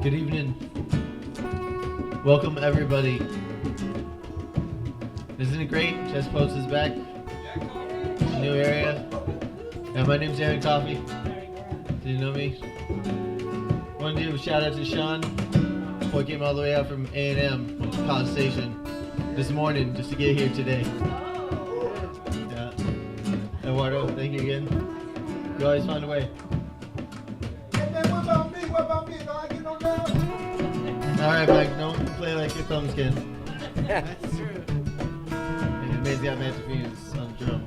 Good evening. Welcome everybody. Isn't it great? Chess Poets is back. New area. Yeah, my name's Aaron Coffee. Do you know me? Want to do a shout out to Sean. Boy came all the way out from A&M, College Station, this morning just to get here today. Yeah. Eduardo, thank you again. You always find a way. What about me? Don't I get no love? Alright, Mike, don't play like your thumbskin. That's true. And Man's got Magic Venus on drum.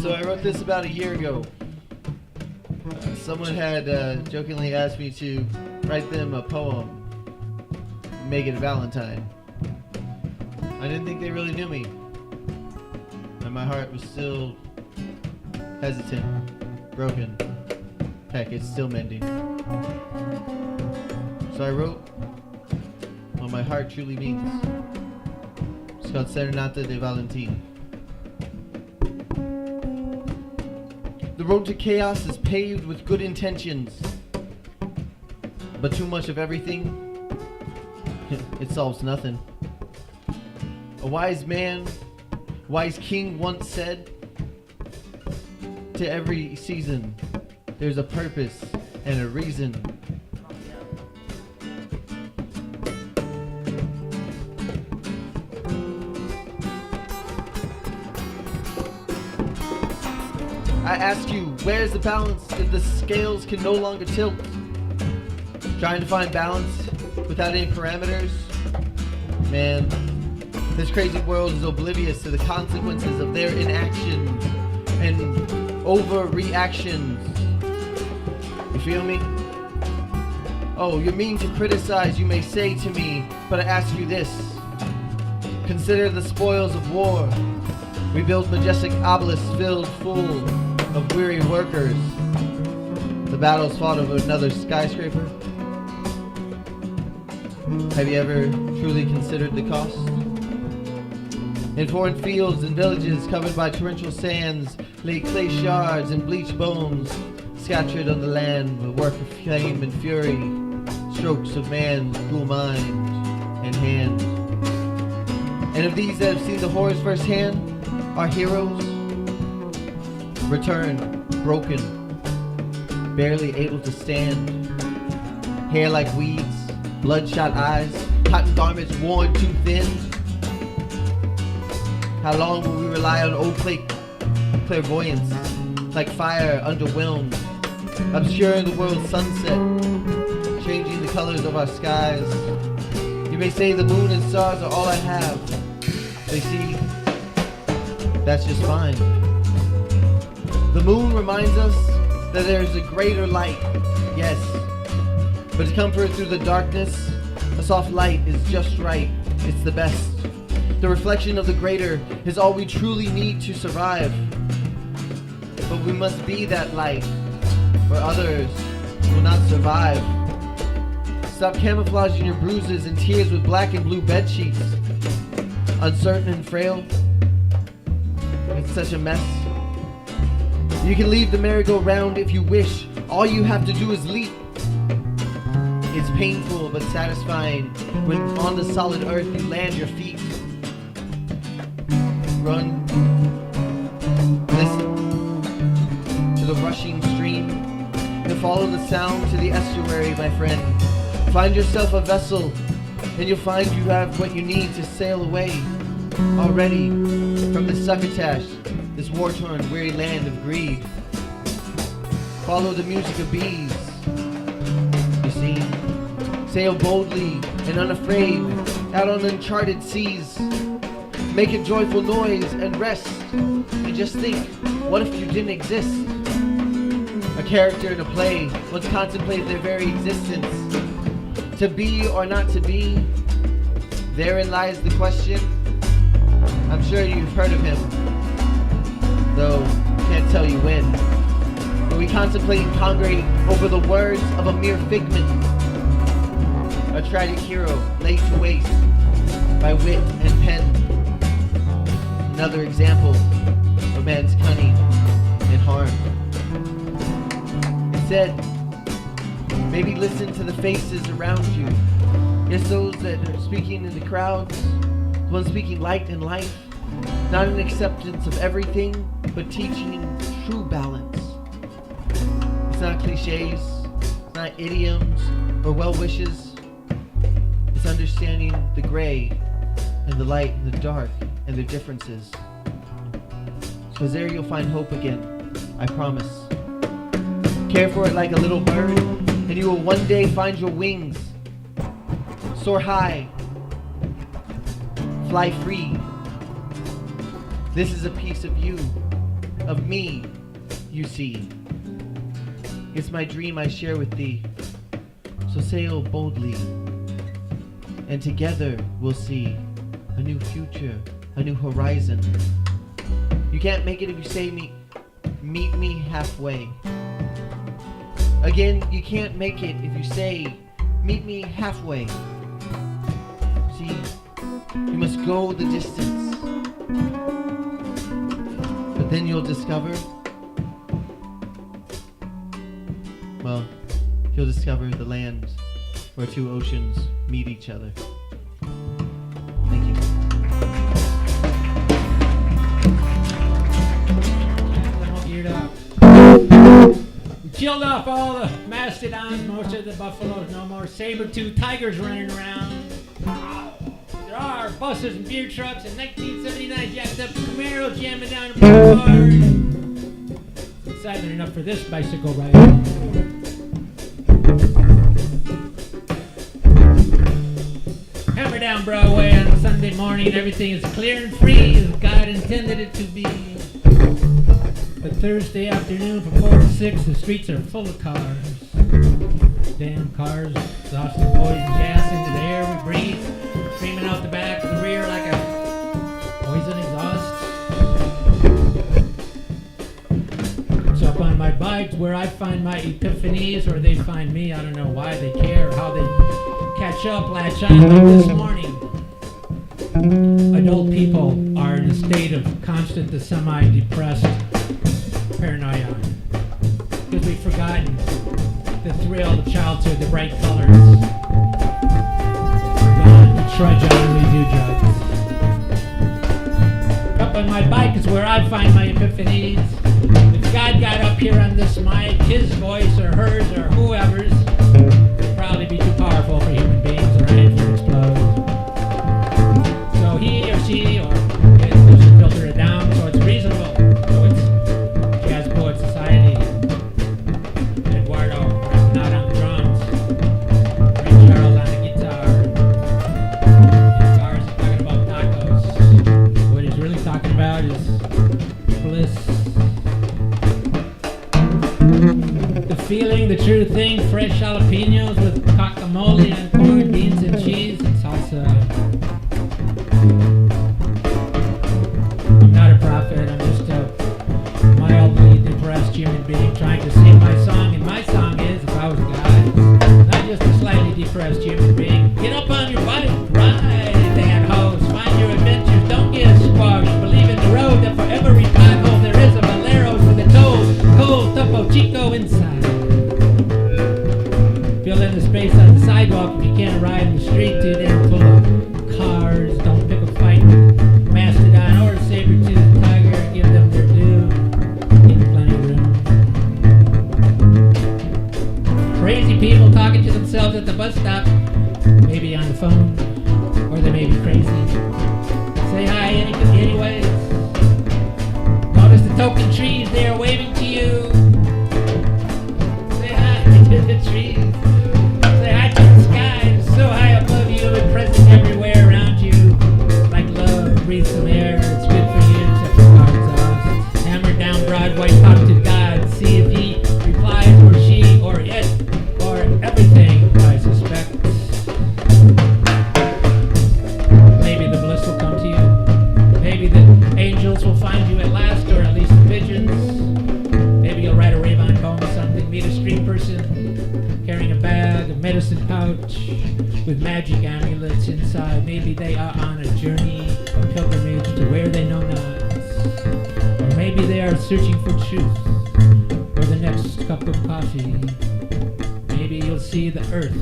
So I wrote this about a year ago. Someone had jokingly asked me to write them a poem, make it a Valentine. I didn't think they really knew me, and my heart was still hesitant, broken. Heck, it's still mending. So I wrote what my heart truly means. It's called Serenata de Valentin. The road to chaos is paved with good intentions, but too much of everything, it solves nothing. A wise king once said, to every season, there's a purpose and a reason. I ask you, where's the balance if the scales can no longer tilt? Trying to find balance without any parameters? Man, this crazy world is oblivious to the consequences of their inaction and overreactions. You feel me? Oh, you're mean to criticize, you may say to me, but I ask you this. Consider the spoils of war. We build majestic obelisks filled full of weary workers. The battles fought over another skyscraper. Have you ever truly considered the cost? In foreign fields and villages covered by torrential sands lay clay shards and bleached bones, scattered on the land, a work of flame and fury, strokes of man's cruel mind and hand. And of these that have seen the horrors firsthand, our heroes return broken, barely able to stand, hair like weeds, bloodshot eyes, cotton garments worn too thin. How long will we rely on old clairvoyance, like fire underwhelmed, obscuring the world's sunset, changing the colors of our skies? You may say the moon and stars are all I have. They see, that's just fine. The moon reminds us that there is a greater light, yes, but to comfort through the darkness, a soft light is just right. It's the best. The reflection of the greater is all we truly need to survive. But we must be that light, or others will not survive. Stop camouflaging your bruises and tears with black and blue bed sheets. Uncertain and frail, it's such a mess. You can leave the merry-go-round if you wish. All you have to do is leap. It's painful but satisfying when on the solid earth you land your feet. Run. Listen to the rushing stream and follow the sound to the estuary, my friend. Find yourself a vessel and you'll find you have what you need to sail away already from this succotash, this war-torn, weary land of greed. Follow the music of bees, you see. Sail boldly and unafraid out on uncharted seas. Make a joyful noise and rest. And just think, what if you didn't exist? A character in a play once contemplated their very existence. To be or not to be, therein lies the question. I'm sure you've heard of him, though can't tell you when. But we contemplate and congregate over the words of a mere figment. A tragic hero laid to waste by wit and pen. another example of man's cunning and harm. Instead, maybe listen to the faces around you. Yes, those that are speaking in the crowds, the ones speaking light and life, not an acceptance of everything, but teaching true balance. It's not cliches, it's not idioms or well wishes. It's understanding the gray and the light and the dark and their differences. Because there you'll find hope again, I promise. Care for it like a little bird, and you will one day find your wings. Soar high, fly free. This is a piece of you, of me, you see. It's my dream I share with thee, so sail boldly, and together we'll see a new future, a new horizon. You can't make it if you say meet me halfway. Again, you can't make it if you say meet me halfway. See, you must go the distance, but then you'll discover, well, you'll discover the land where two oceans meet each other. Thank you. Geared up. We killed off all the mastodons, most of the buffaloes, no more saber-toothed tigers running around. There are buses and beer trucks and 1979 jacked up Camaro jamming down the boulevard. Excitement enough for this bicycle ride. Hammer down Broadway on a Sunday morning. Everything is clear and free as God intended it to be. But Thursday afternoon from 4 to 6, the streets are full of cars. Damn cars, exhausting poison gas into the air we breathe, streaming out the back and the rear like a poison exhaust. So up on my bike where I find my epiphanies, or they find me, I don't know why they care, how they catch up, latch on like this morning. Adult people are in a state of constant to semi-depressed paranoia. Because we've forgotten the thrill of childhood, the bright colors. We're gone, we trudge on and we do drugs. Up on my bike is where I find my epiphanies. If God got up here on this mic, his voice or hers or whoever's would probably be too powerful for human beings or anything to explode. So he or she or it should filter it down so it's reasonable. So it's Jazz Poet Society. Eduardo not on the drums. Ray Charles on the guitar. And Gar's talking about tacos. What he's really talking about is bliss. The feeling, the true thing, fresh jalapenos with guacamole and corn, beans and cheese and salsa. I'm not a prophet, I'm just a mildly depressed human being trying to sing my song, and my song is, if I was God, not just a slightly depressed human being. Get up on your bike, ride, that hose, find your adventures, don't get squashed, believe in the road that for every pothole there is a Valero's with a cold Topo Chico inside. Fill in the space on the sidewalk if you can't ride in the street too damn full of cars. Don't pick a fight with mastodon or a saber-toothed tiger. Give them their due. Give plenty of room. Crazy people talking to themselves at the bus stop, maybe on the phone, or they may be crazy. Say hi anyways. Notice the token trees, they are waving to you. Say hi to the trees. Say hi to the sky, it's so high above you and present everywhere around you. Like love, breathe some air, it's good for you, except for car exhaust. Hammer down Broadway, talk to God, see if he replies, or she, or it, or everything, I suspect. Maybe the bliss will come to you. Maybe the angels will find you at last, or at least the pigeons. Maybe you'll write a Ravon poem or something, meet a street person carrying a bag, a medicine pouch with magic amulets inside. Maybe they are on a journey, a pilgrimage to where they know not. there searching for truth or the next cup of coffee. Maybe you'll see the earth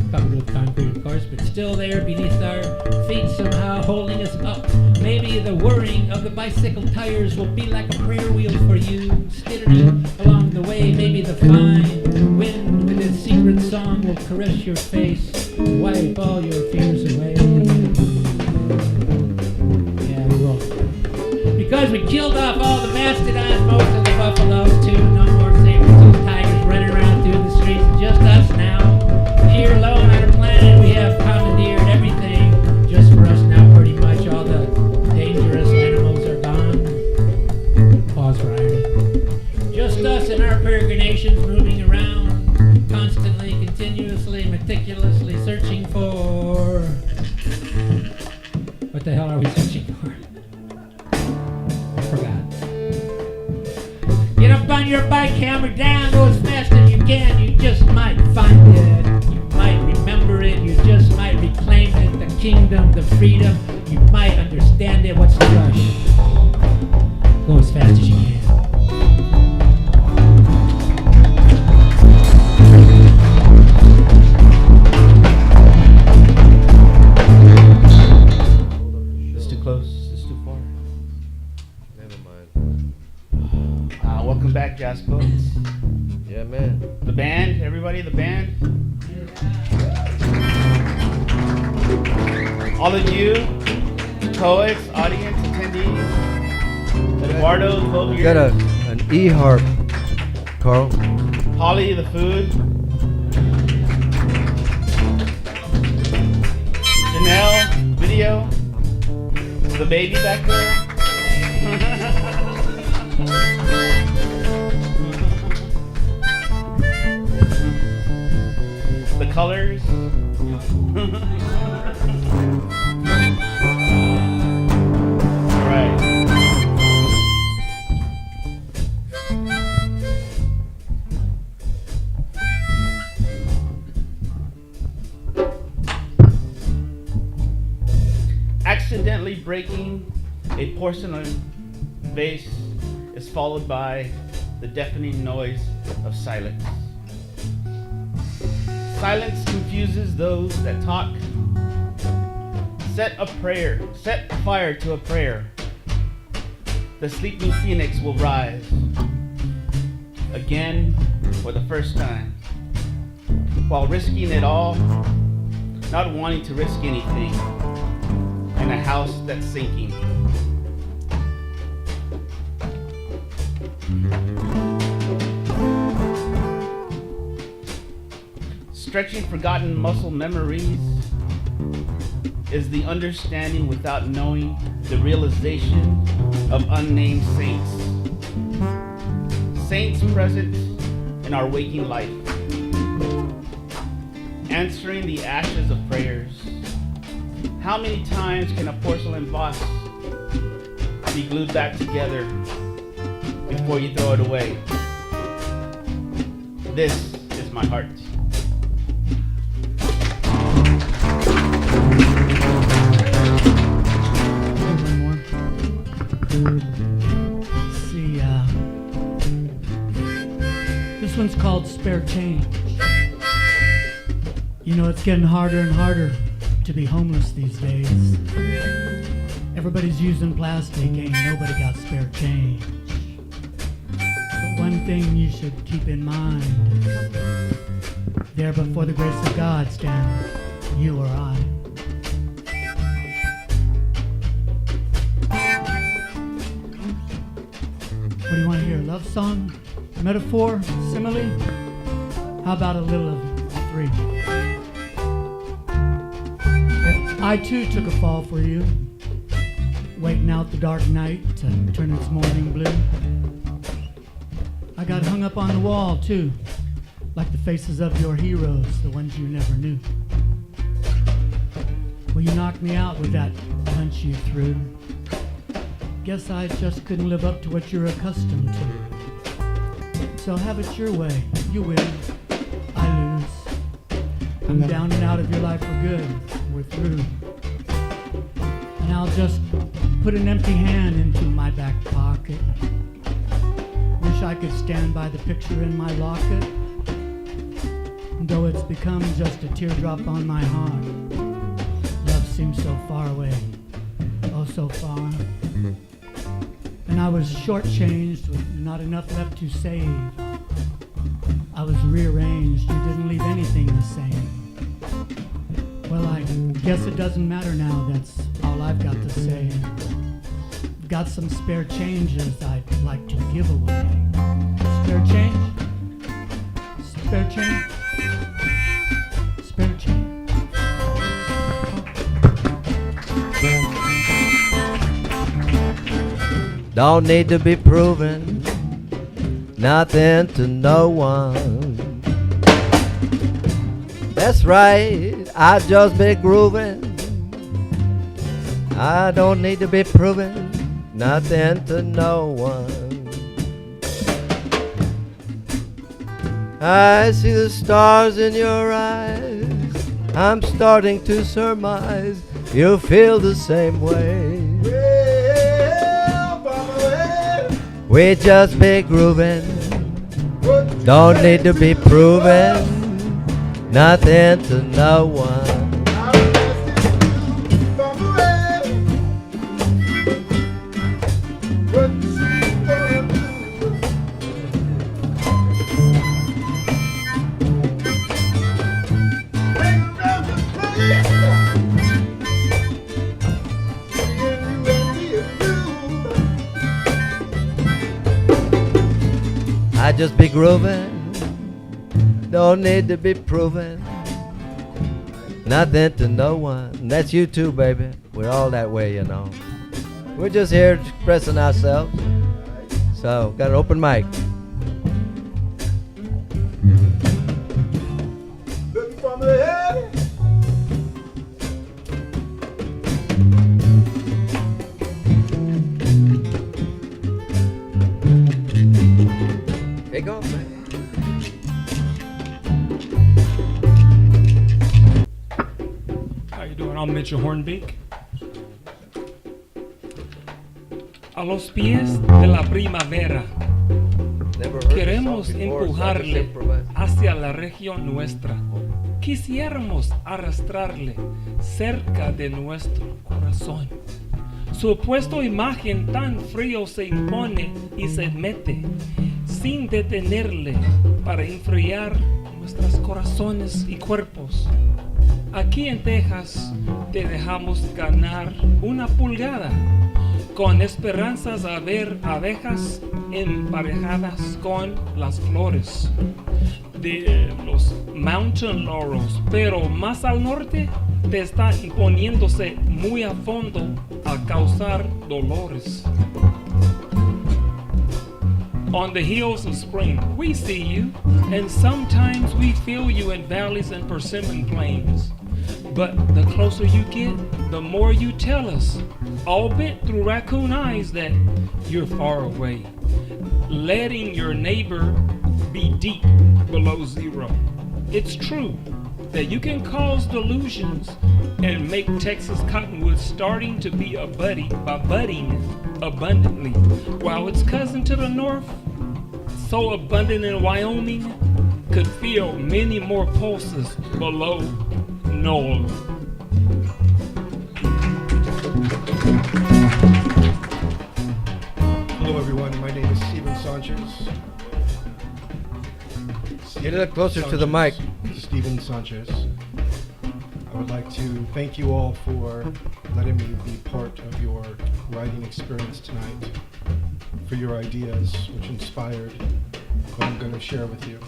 covered with concrete, of course, but still there beneath our feet, somehow holding us up. Maybe the whirring of the bicycle tires will be like a prayer wheel for you, skittering along the way. Maybe the fine wind with its secret song will caress your face, wipe all your fears away. Yeah, we will. Because we killed off all the mastodons, most of the buffaloes too. No more saber-toothed tigers running around through the streets. Just us now. Here alone on our planet, we have commandeered everything just for us now. Pretty much all the dangerous animals are gone. Pause for irony. Just us and our peregrinations moving around, constantly, continuously, meticulously searching for... What the hell are we searching for? I forgot. Get up on your bike, hammer down, go as fast as you can. You just might find it. You might remember it. You just might reclaim it. The kingdom, the freedom. You might understand it. What's the rush? Go as fast as you can. It's too close. It's too far. Never mind. Welcome back, Jazz Poets. Yeah, man. The band, everybody, the band. All of you, poets, audience, attendees. Eduardo, over You got here. an E-harp, Carl. Holly, the food. Janelle, video. The baby back there. The colors. Right. Accidentally breaking a porcelain vase is followed by the deafening noise of silence. Silence confuses those that talk. Set fire to a prayer. The sleeping phoenix will rise again for the first time, while risking it all, not wanting to risk anything, in a house that's sinking. Stretching forgotten muscle memories is the understanding without knowing the realization of unnamed saints. Saints present in our waking life, answering the ashes of prayers. How many times can a porcelain vase be glued back together before you throw it away? This is my heart. See, this one's called Spare Change. You know, it's getting harder and harder to be homeless these days. Everybody's using plastic, ain't nobody got spare change. But one thing you should keep in mind is there before the grace of God stand you or I. What do you want to hear? Love song? Metaphor? Simile? How about a little of three? I too took a fall for you, waiting out the dark night to turn its morning blue. I got hung up on the wall too, like the faces of your heroes, the ones you never knew. Well, you knocked me out with that punch you threw. Guess I just couldn't live up to what you're accustomed to. So have it your way. You win, I lose. I'm down and out of your life for good. We're through. And I'll just put an empty hand into my back pocket. stand by the picture in my locket, though it's become just a teardrop on my heart. Love seems so far away, oh so far. And I was shortchanged with not enough left to save. I was rearranged, you didn't leave anything the same. Well, I guess it doesn't matter now, that's all I've got to say. Got some spare changes I'd like to give away. Spare change? Spare change? Spare change? Don't need to be proven nothing to no one. That's right, I just be grooving. I don't need to be proven nothing to no one. I see the stars in your eyes. I'm starting to surmise you feel the same way. We just be grooving. Don't need to be proven nothing to no one. I just be grooving, don't need to be proven nothing to no one. That's you too, baby. We're all that way, you know. We're just here expressing ourselves. So, got an open mic. Looking from the head. Take off, man. How you doing? I'm Mitchell Hornbeak. A los pies de la primavera, Never heard queremos this song before, so I just empujarle improvise. hacia la región nuestra. Quisiéramos arrastrarle cerca de nuestro corazón. Su opuesto imagen tan frío se impone y se mete sin detenerle para enfriar nuestros corazones y cuerpos. Aquí en Texas te dejamos ganar una pulgada con esperanzas a ver abejas emparejadas con las flores de los mountain laurels, pero más al norte te está imponiéndose muy a fondo a causar dolores. On the heels of spring, we see you, and sometimes we feel you in valleys and persimmon plains. But the closer you get, the more you tell us, all bent through raccoon eyes, that you're far away, letting your neighbor be deep below zero. It's true that you can cause delusions and make Texas cottonwood starting to be a buddy by budding abundantly, while its cousin to the north, so abundant in Wyoming, could feel many more pulses below Knoll. Hello, everyone. My name is Steven Sanchez. Get it up closer to the mic. Steven Sanchez. I would like to thank you all for letting me be part of your writing experience tonight, for your ideas, which inspired what I'm going to share with you.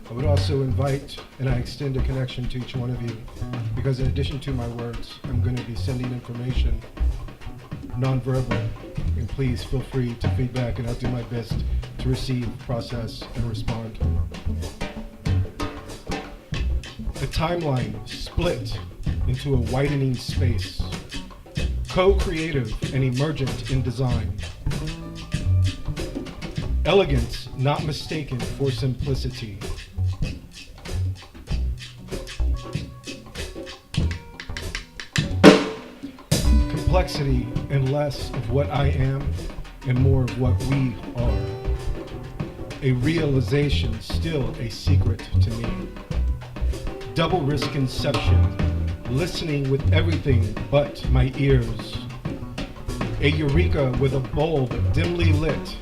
I would also invite, and I extend a connection to each one of you, because in addition to my words, I'm going to be sending information nonverbal, and please feel free to feedback, and I'll do my best to receive, process, and respond. The timeline split into a widening space, co-creative and emergent in design. Elegance not mistaken for simplicity. Complexity and less of what I am and more of what we are. a realization still a secret to me. Double risk inception, listening with everything but my ears. A eureka with a bulb dimly lit.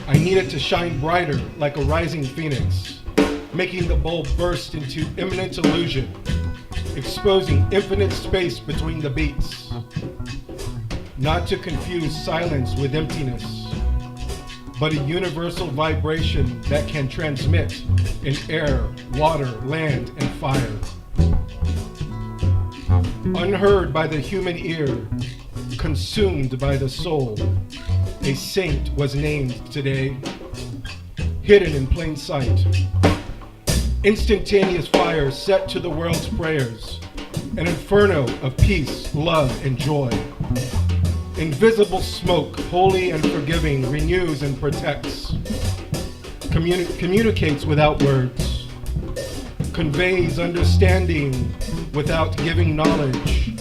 I needed to shine brighter like a rising phoenix, making the bulb burst into imminent illusion, exposing infinite space between the beats. Not to confuse silence with emptiness, but a universal vibration that can transmit in air, water, land, and fire. Unheard by the human ear, consumed by the soul, a saint was named today, hidden in plain sight. Instantaneous fire set to the world's prayers, an inferno of peace, love, and joy. Invisible smoke, holy and forgiving, renews and protects, communicates without words, conveys understanding without giving knowledge.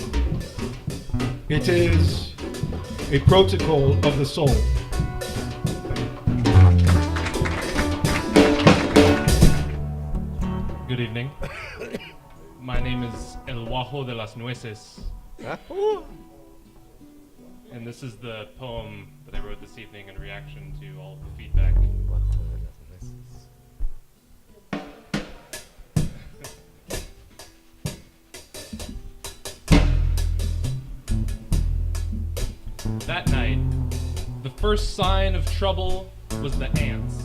It is a protocol of the soul. Good evening. My name is El Guajo de las Nueces. And this is the poem that I wrote this evening in reaction to all of the feedback. That night, the first sign of trouble was the ants,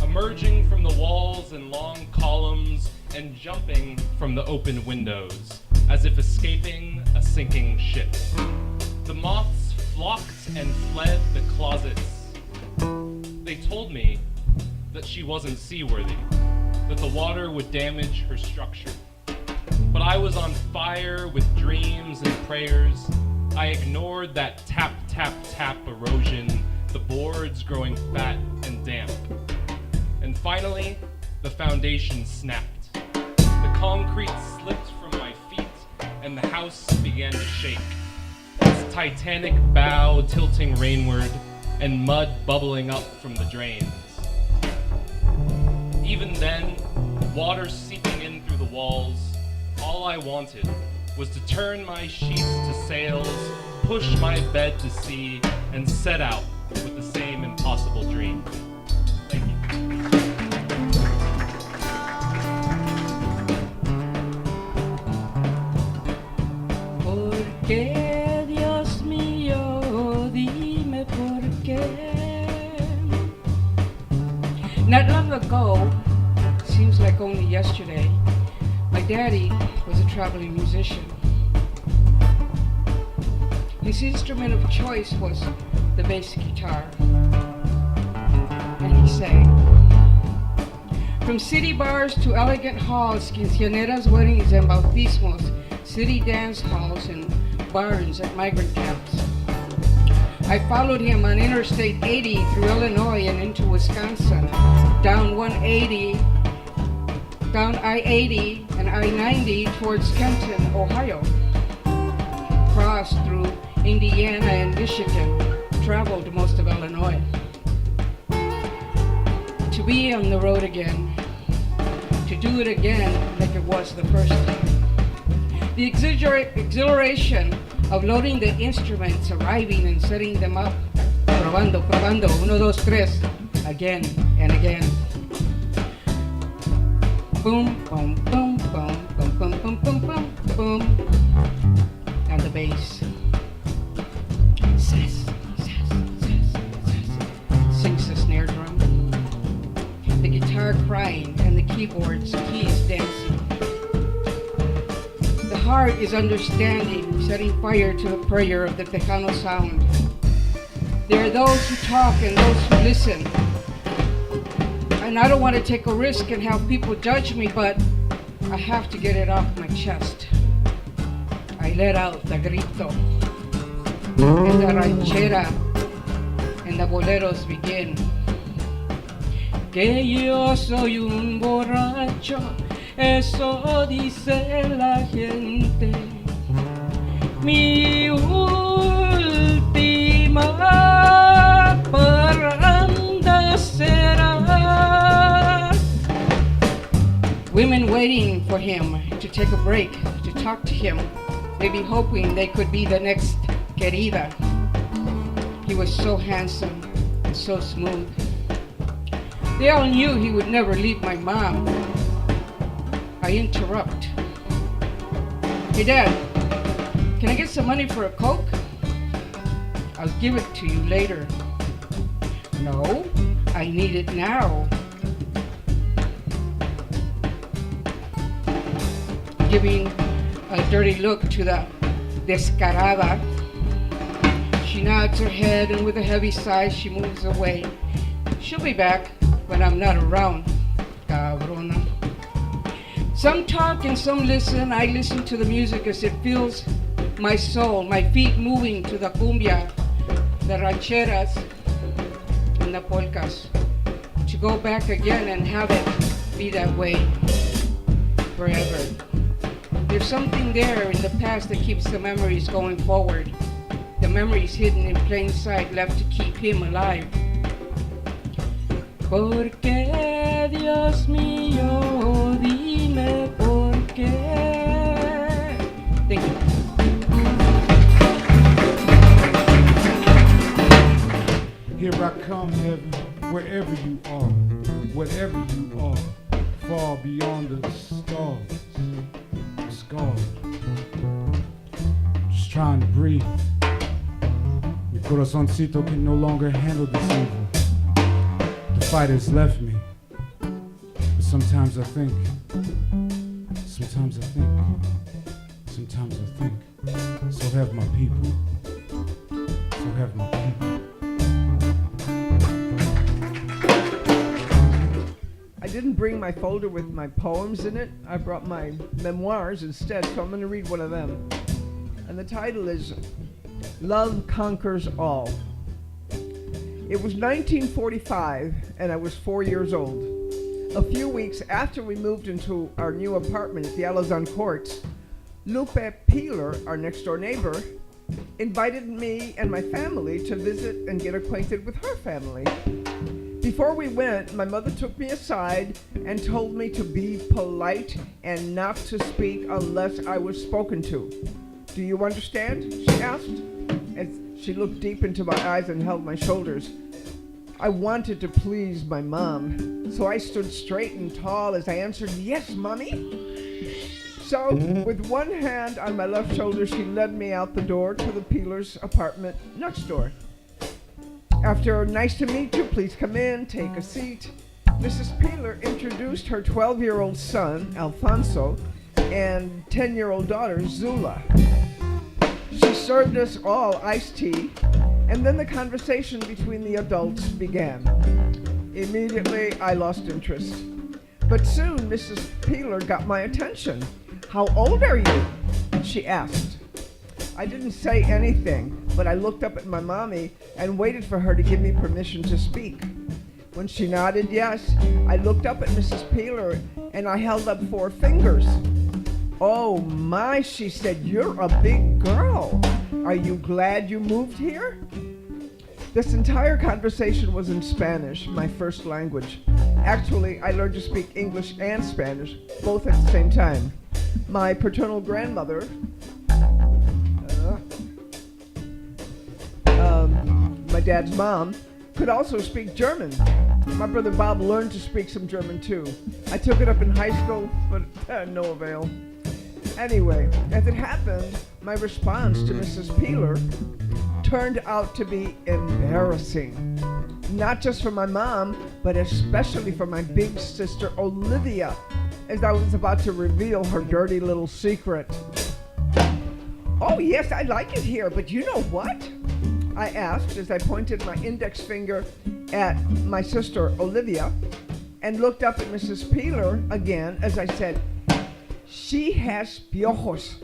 emerging from the walls in long columns and jumping from the open windows, as if escaping a sinking ship. The moths flocked and fled the closets. They told me that she wasn't seaworthy, that the water would damage her structure. But I was on fire with dreams and prayers. I ignored that tap, tap, tap erosion, the boards growing fat and damp. And finally, the foundation snapped. The concrete slipped from my feet, and the house began to shake. Its titanic bow tilting rainward, and mud bubbling up from the drains. Even then, water seeping in through the walls, all I wanted was to turn my sheets to sails, push my bed to sea, and set out with the same impossible dream. Thank you. ¿Por qué, Dios mío? Dime por qué. Not long ago, seems like only yesterday, my daddy was a traveling musician. His instrument of choice was the bass guitar. And he sang. From city bars to elegant halls, quinceañeras, weddings, and bautismos, city dance halls, and barns at migrant camps. I followed him on Interstate 80 through Illinois and into Wisconsin, down 180, down I-80 and I-90 towards Kenton, Ohio. Crossed through Indiana and Michigan, traveled most of Illinois. To be on the road again, to do it again like it was the first time. The exhilaration of loading the instruments, arriving and setting them up, probando, probando, 1, 2, 3, again and again. Boom, boom, boom, boom, boom, boom, boom, boom, boom, boom, and the bass. Sass, sass, sass, sass, sings the snare drum. The guitar crying and the keyboard's keys dancing. The heart is understanding, setting fire to a prayer of the Tejano sound. There are those who talk and those who listen. And I don't want to take a risk and have people judge me, but I have to get it off my chest. I let out the grito, and the ranchera and the boleros begin. Que yo soy un borracho, eso dice la gente. Mi última parranda se women waiting for him to take a break, to talk to him, maybe hoping they could be the next querida. He was so handsome and so smooth. They all knew he would never leave my mom. I interrupt. Hey, Dad, can I get some money for a Coke? I'll give it to you later. No, I need it now. Giving a dirty look to the descarada, she nods her head, and with a heavy sigh she moves away. She'll be back when I'm not around, cabrona. Some talk and some listen. I listen to the music as it fills my soul, my feet moving to the cumbia, the rancheras, and the polkas. To go back again and have it be that way forever. There's something there in the past that keeps the memories going forward. The memories hidden in plain sight, left to keep him alive. ¿Por qué, Dios mío? Dime por qué. Thank you. Here I come, heaven, wherever you are, whatever you are, far beyond the stars. Just trying to breathe. Mi corazoncito can no longer handle this evil. The fight has left me. But sometimes I think, sometimes I think, so have my people. So have my people. I didn't bring my folder with my poems in it. I brought my memoirs instead, so I'm going to read one of them. And the title is Love Conquers All. It was 1945, and I was 4 years old. A few weeks after we moved into our new apartment at the Alazan Courts, Lupe Peeler, our next-door neighbor, invited me and my family to visit and get acquainted with her family. Before we went, my mother took me aside and told me to be polite and not to speak unless I was spoken to. Do you understand? She asked, as she looked deep into my eyes and held my shoulders. I wanted to please my mom, so I stood straight and tall as I answered, "Yes, Mommy." So, with one hand on my left shoulder, she led me out the door to the Peeler's apartment next door. After "Nice to meet you, please come in, take a seat," Mrs. Peeler introduced her 12-year-old son, Alfonso, and 10-year-old daughter, Zula. She served us all iced tea, and then the conversation between the adults began. Immediately, I lost interest. But soon, Mrs. Peeler got my attention. "How old are you?" she asked. I didn't say anything, but I looked up at my mommy and waited for her to give me permission to speak. When she nodded yes, I looked up at Mrs. Peeler and I held up 4 fingers. "Oh my," she said, "you're a big girl. Are you glad you moved here?" This entire conversation was in Spanish, my first language. Actually, I learned to speak English and Spanish, both at the same time. My paternal grandmother, my dad's mom, could also speak German. My brother Bob learned to speak some German too. I took it up in high school, but no avail. Anyway, as it happened, my response to Mrs. Peeler turned out to be embarrassing. Not just for my mom, but especially for my big sister Olivia, as I was about to reveal her dirty little secret. "Oh yes, I like it here, but you know what?" I asked as I pointed my index finger at my sister Olivia and looked up at Mrs. Peeler again as I said, "She has piojos."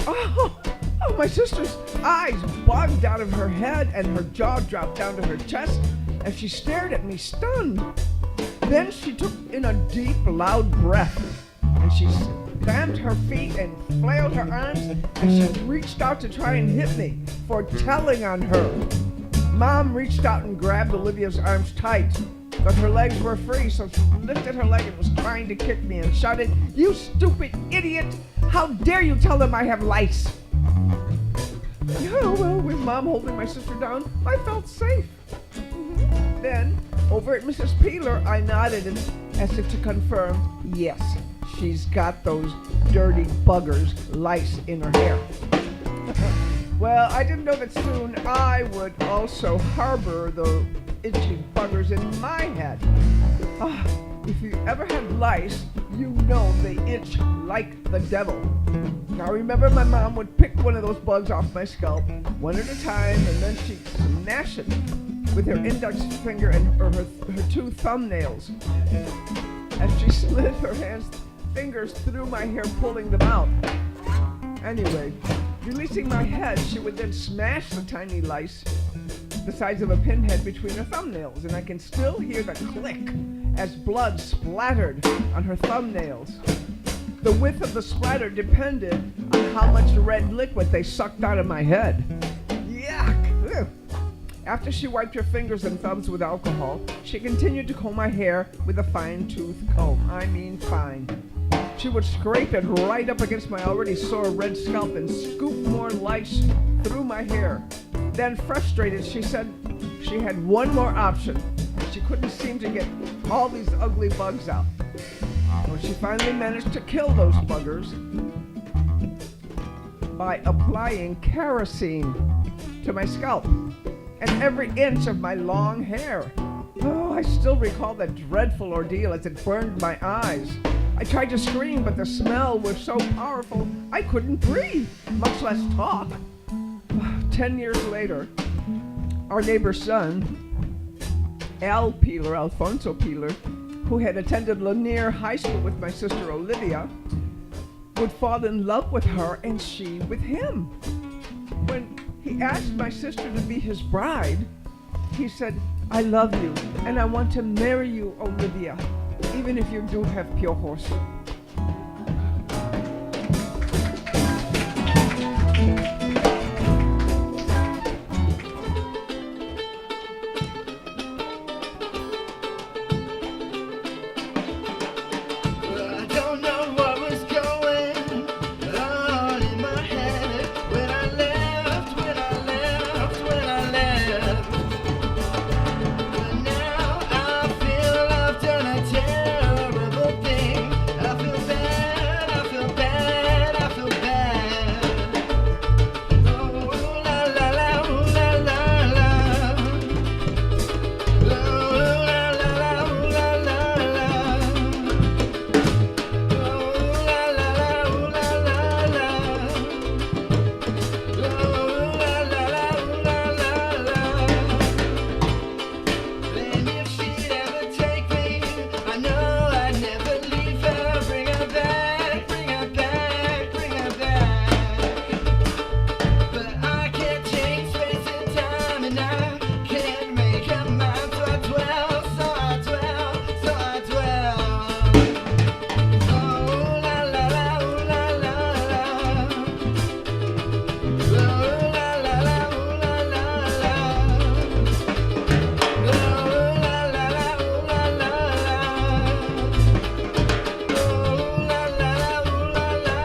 Oh, my sister's eyes bugged out of her head and her jaw dropped down to her chest as she stared at me stunned. Then she took in a deep, loud breath and she stamped her feet and flailed her arms and she reached out to try and hit me for telling on her. Mom reached out and grabbed Olivia's arms tight but her legs were free, so she lifted her leg and was trying to kick me and shouted, "You stupid idiot! How dare you tell them I have lice?" Oh, well, with Mom holding my sister down, I felt safe. Then, over at Mrs. Peeler, I nodded as if to confirm, yes, she's got those dirty buggers, lice in her hair. Well, I didn't know that soon I would also harbor the itchy buggers in my head. If you ever had lice, you know they itch like the devil. Now remember, my mom would pick one of those bugs off my scalp, one at a time, and then she'd smash it with her index finger and her two thumbnails as she slid her fingers through my hair, pulling them out. Anyway, releasing my head, she would then smash the tiny lice the size of a pinhead between her thumbnails, and I can still hear the click as blood splattered on her thumbnails. The width of the splatter depended on how much red liquid they sucked out of my head. Yuck! Ugh. After she wiped her fingers and thumbs with alcohol, she continued to comb my hair with a fine-tooth comb. I mean fine. She would scrape it right up against my already sore red scalp and scoop more lice through my hair. Then, frustrated, she said she had one more option. She couldn't seem to get all these ugly bugs out. Well, she finally managed to kill those buggers by applying kerosene to my scalp and every inch of my long hair. Oh, I still recall that dreadful ordeal as it burned my eyes. I tried to scream, but the smell was so powerful I couldn't breathe, much less talk. 10 years later, our neighbor's son, Alfonso Peeler, who had attended Lanier High School with my sister Olivia, would fall in love with her and she with him. When he asked my sister to be his bride, he said, "I love you and I want to marry you, Olivia, even if you do have piojos." I don't know what was going on in my head when I left. But now I feel I've done a terrible thing. I feel bad, I feel bad, I feel bad. Oh, la la la, ooh, la la la. Oh, la la la, ooh, la la la. Oh, la la la, ooh, la la la. Oh, la la la, ooh, la la la. And if she'd ever take me, I know I'd never leave her. Bring her back, bring her back, bring her back. But I can't change space and time, and I can't make her mine. So I dwell, so I dwell, so I dwell. Oh, la la la, ooh, la la la. Oh, la la la, ooh, la la la. Oh, la la la, ooh, la la la. Oh, la la la, ooh, la la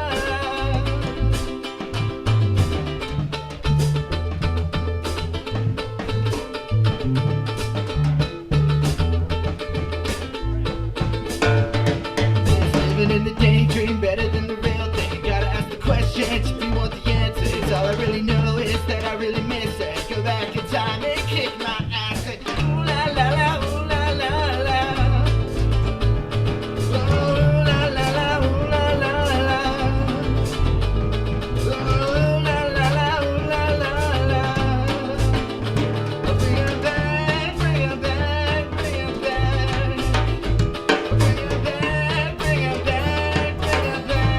Living in the daydream better than the real thing. Gotta ask the questions if you want the answers. All I really know is that I really miss it. Go back in time and kick my ass. Like, ooh la la la, ooh la la la. Oh la la la, ooh la la la. Oh la la la, ooh la la la. Oh, bring her back, bring her back, bring her back. Bring her back, bring her back, bring her back.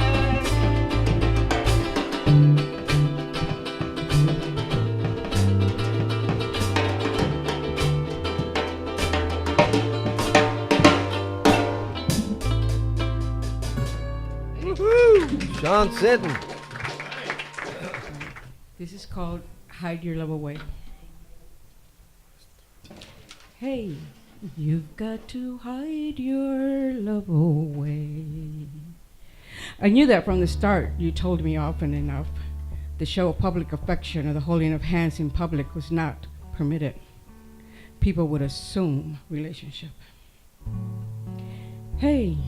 Sean Sitton. This is called Hide Your Love Away. Hey, You've got to hide your love away. I knew that from the start. You told me often enough. The show of public affection or the holding of hands in public was not permitted. People would assume relationship. Hey,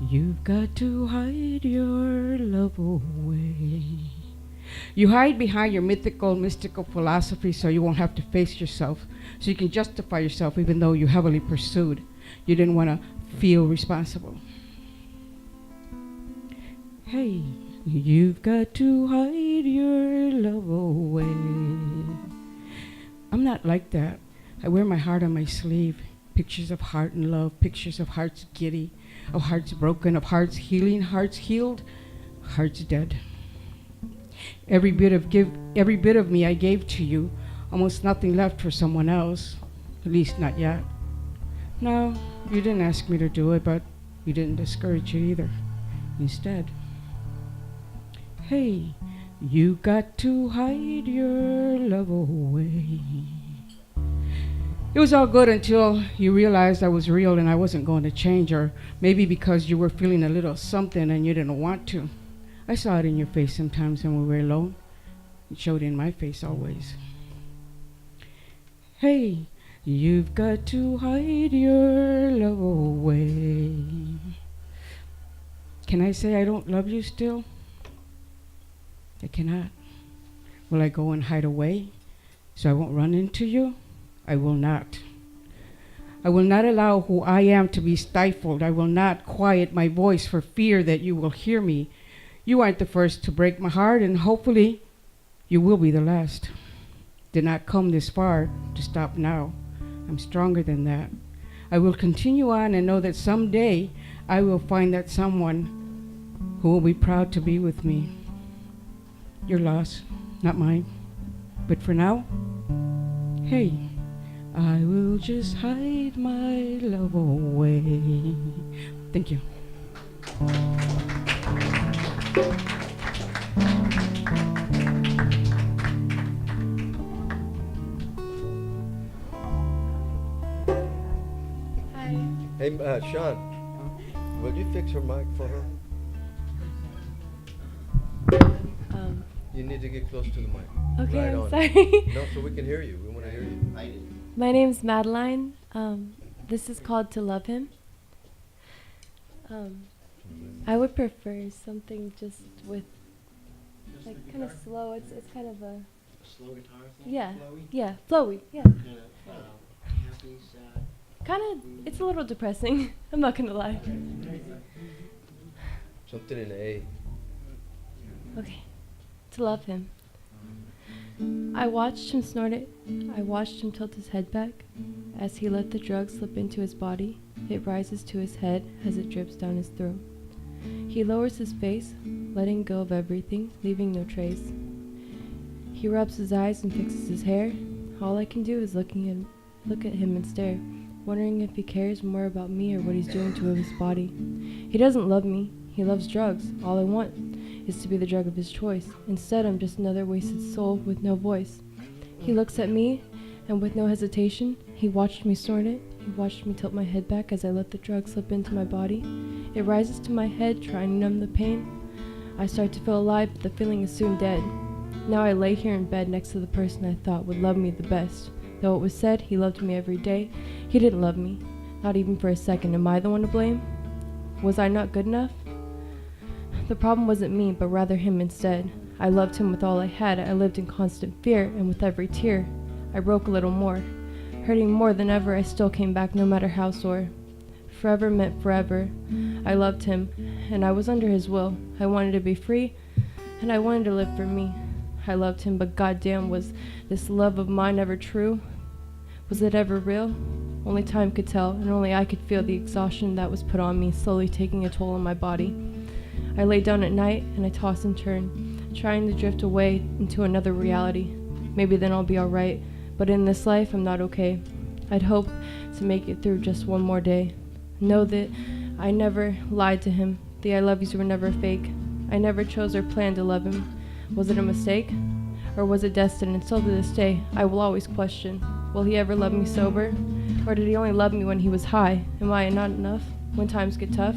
you've got to hide your love away. You hide behind your mystical philosophy so you won't have to face yourself, so you can justify yourself even though you heavily pursued. You didn't want to feel responsible. Hey, you've got to hide your love away. I'm not like that. I wear my heart on my sleeve. Pictures of heart and love, pictures of hearts giddy, of hearts broken, of hearts healing, hearts healed, hearts dead. Every bit of me I gave to you, almost nothing left for someone else, at least not yet. No, you didn't ask me to do it, but you didn't discourage it either. Instead, hey, you got to hide your love away. It was all good until you realized I was real and I wasn't going to change, or maybe because you were feeling a little something and you didn't want to. I saw it in your face sometimes when we were alone. It showed in my face always. Hey, you've got to hide your love away. Can I say I don't love you still? I cannot. Will I go and hide away so I won't run into you? I will not. I will not allow who I am to be stifled. I will not quiet my voice for fear that you will hear me. You aren't the first to break my heart, and hopefully you will be the last. Did not come this far to stop now. I'm stronger than that. I will continue on and know that someday I will find that someone who will be proud to be with me. Your loss, not mine. But for now, hey, I will just hide my love away. Thank you. Hey, Sean, will you fix her mic for her? You need to get close to the mic. Okay, right I'm on. sorry. No, so we can hear you. We want to hear you. My name's Madeline. This is called To Love Him. I would prefer something just with, like, kind of slow. It's kind of a slow guitar thing? yeah, Flowy? yeah, flowy, yeah. Kind of happy, sad. Kind of, it's a little depressing. I'm not gonna lie. Something in A. Okay, To Love Him. I watched him snort it. I watched him tilt his head back as he let the drug slip into his body. It rises to his head as it drips down his throat. He lowers his face, letting go of everything, leaving no trace. He rubs his eyes and fixes his hair. All I can do is look at him and stare, wondering if he cares more about me or what he's doing to his body. He doesn't love me. He loves drugs. All I want is to be the drug of his choice. Instead, I'm just another wasted soul with no voice. He looks at me, and with no hesitation, he watched me snort it. He watched me tilt my head back as I let the drug slip into my body. It rises to my head, trying to numb the pain. I start to feel alive, but the feeling is soon dead. Now I lay here in bed next to the person I thought would love me the best. Though it was said he loved me every day, he didn't love me, not even for a second. Am I the one to blame? Was I not good enough? The problem wasn't me, but rather him instead. I loved him with all I had. I lived in constant fear, and with every tear, I broke a little more. Hurting more than ever, I still came back no matter how sore. Forever meant forever. I loved him, and I was under his will. I wanted to be free, and I wanted to live for me. I loved him, but goddamn, was this love of mine ever true? Was it ever real? Only time could tell, and only I could feel the exhaustion that was put on me, slowly taking a toll on my body. I lay down at night, and I toss and turn, trying to drift away into another reality. Maybe then I'll be alright, but in this life, I'm not okay. I'd hope to make it through just one more day. Know that I never lied to him. The I love yous were never fake. I never chose or planned to love him. Was it a mistake? Or was it destined? And still to this day, I will always question, will he ever love me sober? Or did he only love me when he was high? Am I not enough when times get tough?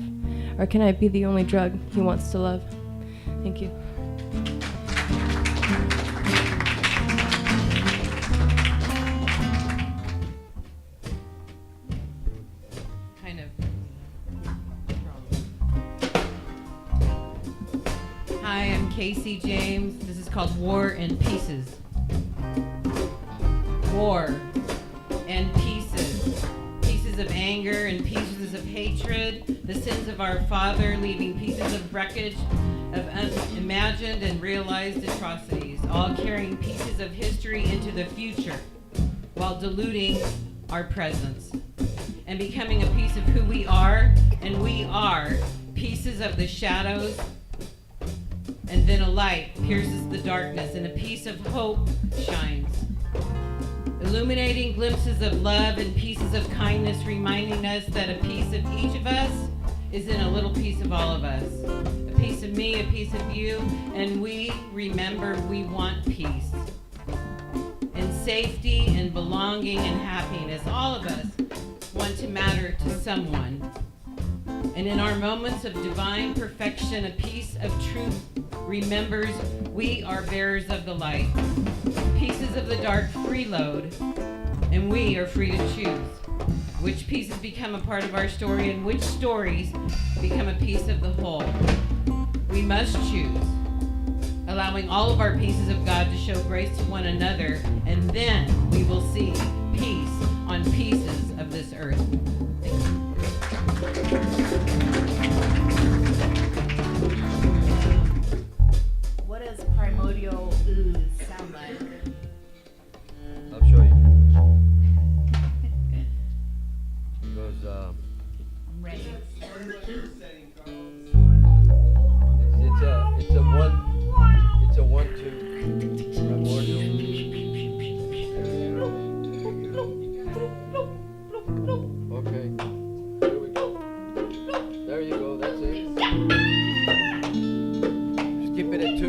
Or can I be the only drug he wants to love? Thank you. Kind of. Hi, I'm Casey James. This is called War and Pieces. War and pieces. Pieces of anger and pieces of hatred. The sins of our father, leaving pieces of wreckage of unimagined and realized atrocities, all carrying pieces of history into the future while diluting our presence and becoming a piece of who we are, and we are pieces of the shadows, and then a light pierces the darkness and a piece of hope shines, illuminating glimpses of love and pieces of kindness, reminding us that a piece of each of us is in a little piece of all of us. A piece of me, a piece of you, and we remember we want peace and safety and belonging and happiness. All of us want to matter to someone. And in our moments of divine perfection, a piece of truth remembers we are bearers of the light. Pieces of the dark freeload, and we are free to choose which pieces become a part of our story and which stories become a piece of the whole. We must choose, allowing all of our pieces of God to show grace to one another, and then we will see peace on pieces of this earth. Thank you. What does primordial ooze sound like? I'll show you. It goes, I'm ready. it's a 1-2 primordial. Okay. There we go. There you go, that's it. Just keep it at 2.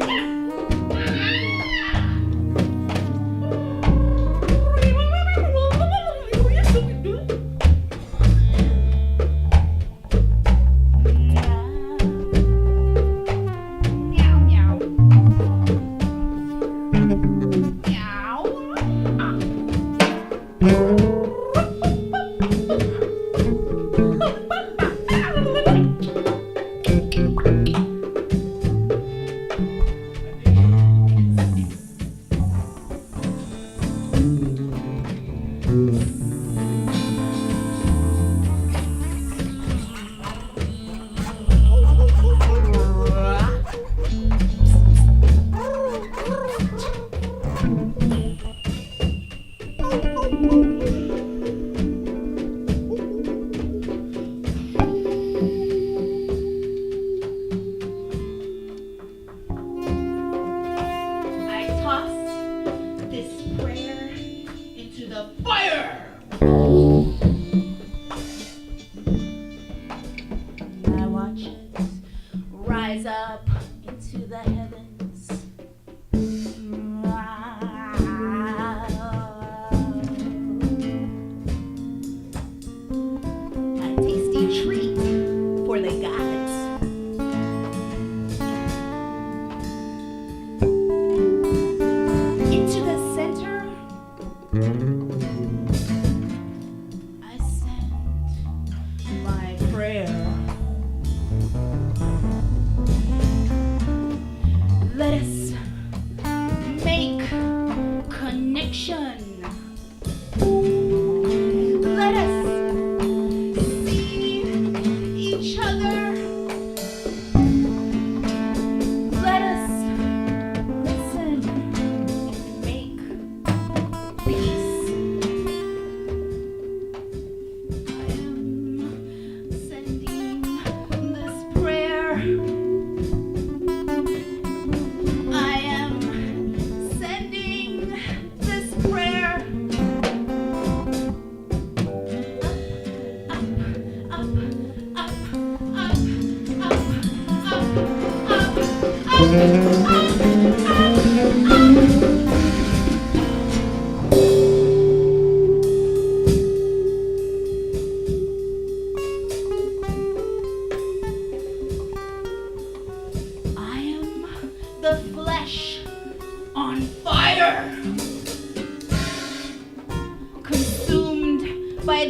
This prayer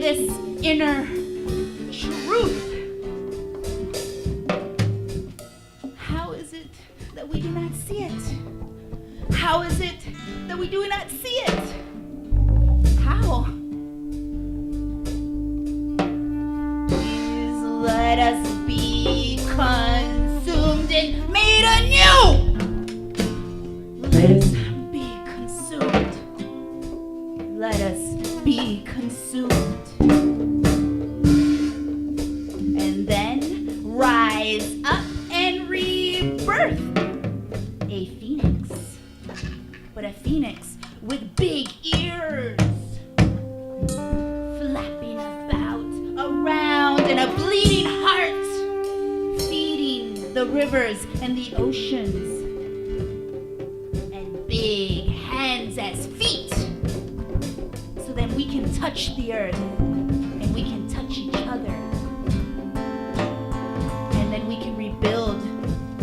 this inner truth. How is it that we do not see it? How is it that we do not see it? How? Please let us be consumed and made anew. Let us be consumed. Let us be consumed. And then rise up and rebirth. A phoenix. But a phoenix with big ears. Flapping about around in a bleeding heart. Feeding the rivers and the oceans. And big hands as feet. So then we can touch the earth. And we can touch each other. And then we can rebuild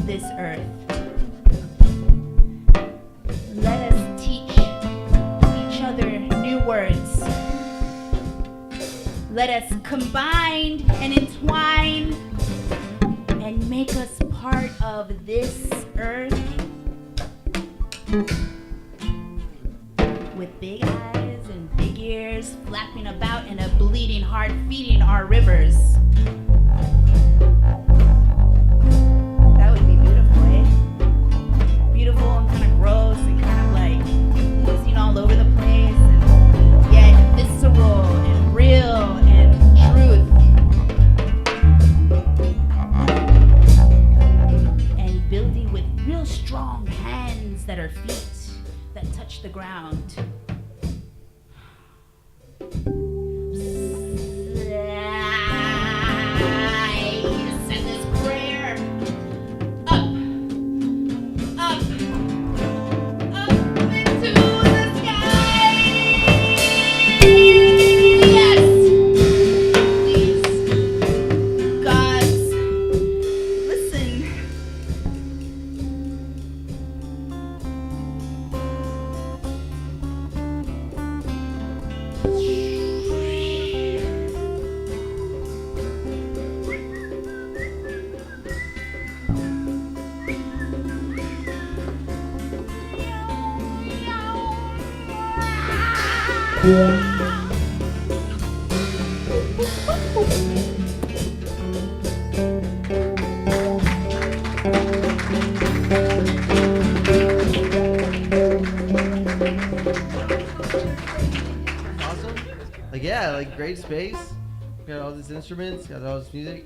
this earth. Let us teach each other new words. Let us combine and entwine and make us part of this earth with big eyes and big ears flapping about and a bleeding heart feeding our rivers. That would be beautiful, eh? Beautiful and kind of gross and kind of like oozing all over the place and yet visceral and real and truth. And building with real strong hands that are feet that touch the ground. Send this prayer up, up, up into the sky. Yes, please, gods, listen. Awesome. Like, yeah, like great space. Got all these instruments, got all this music.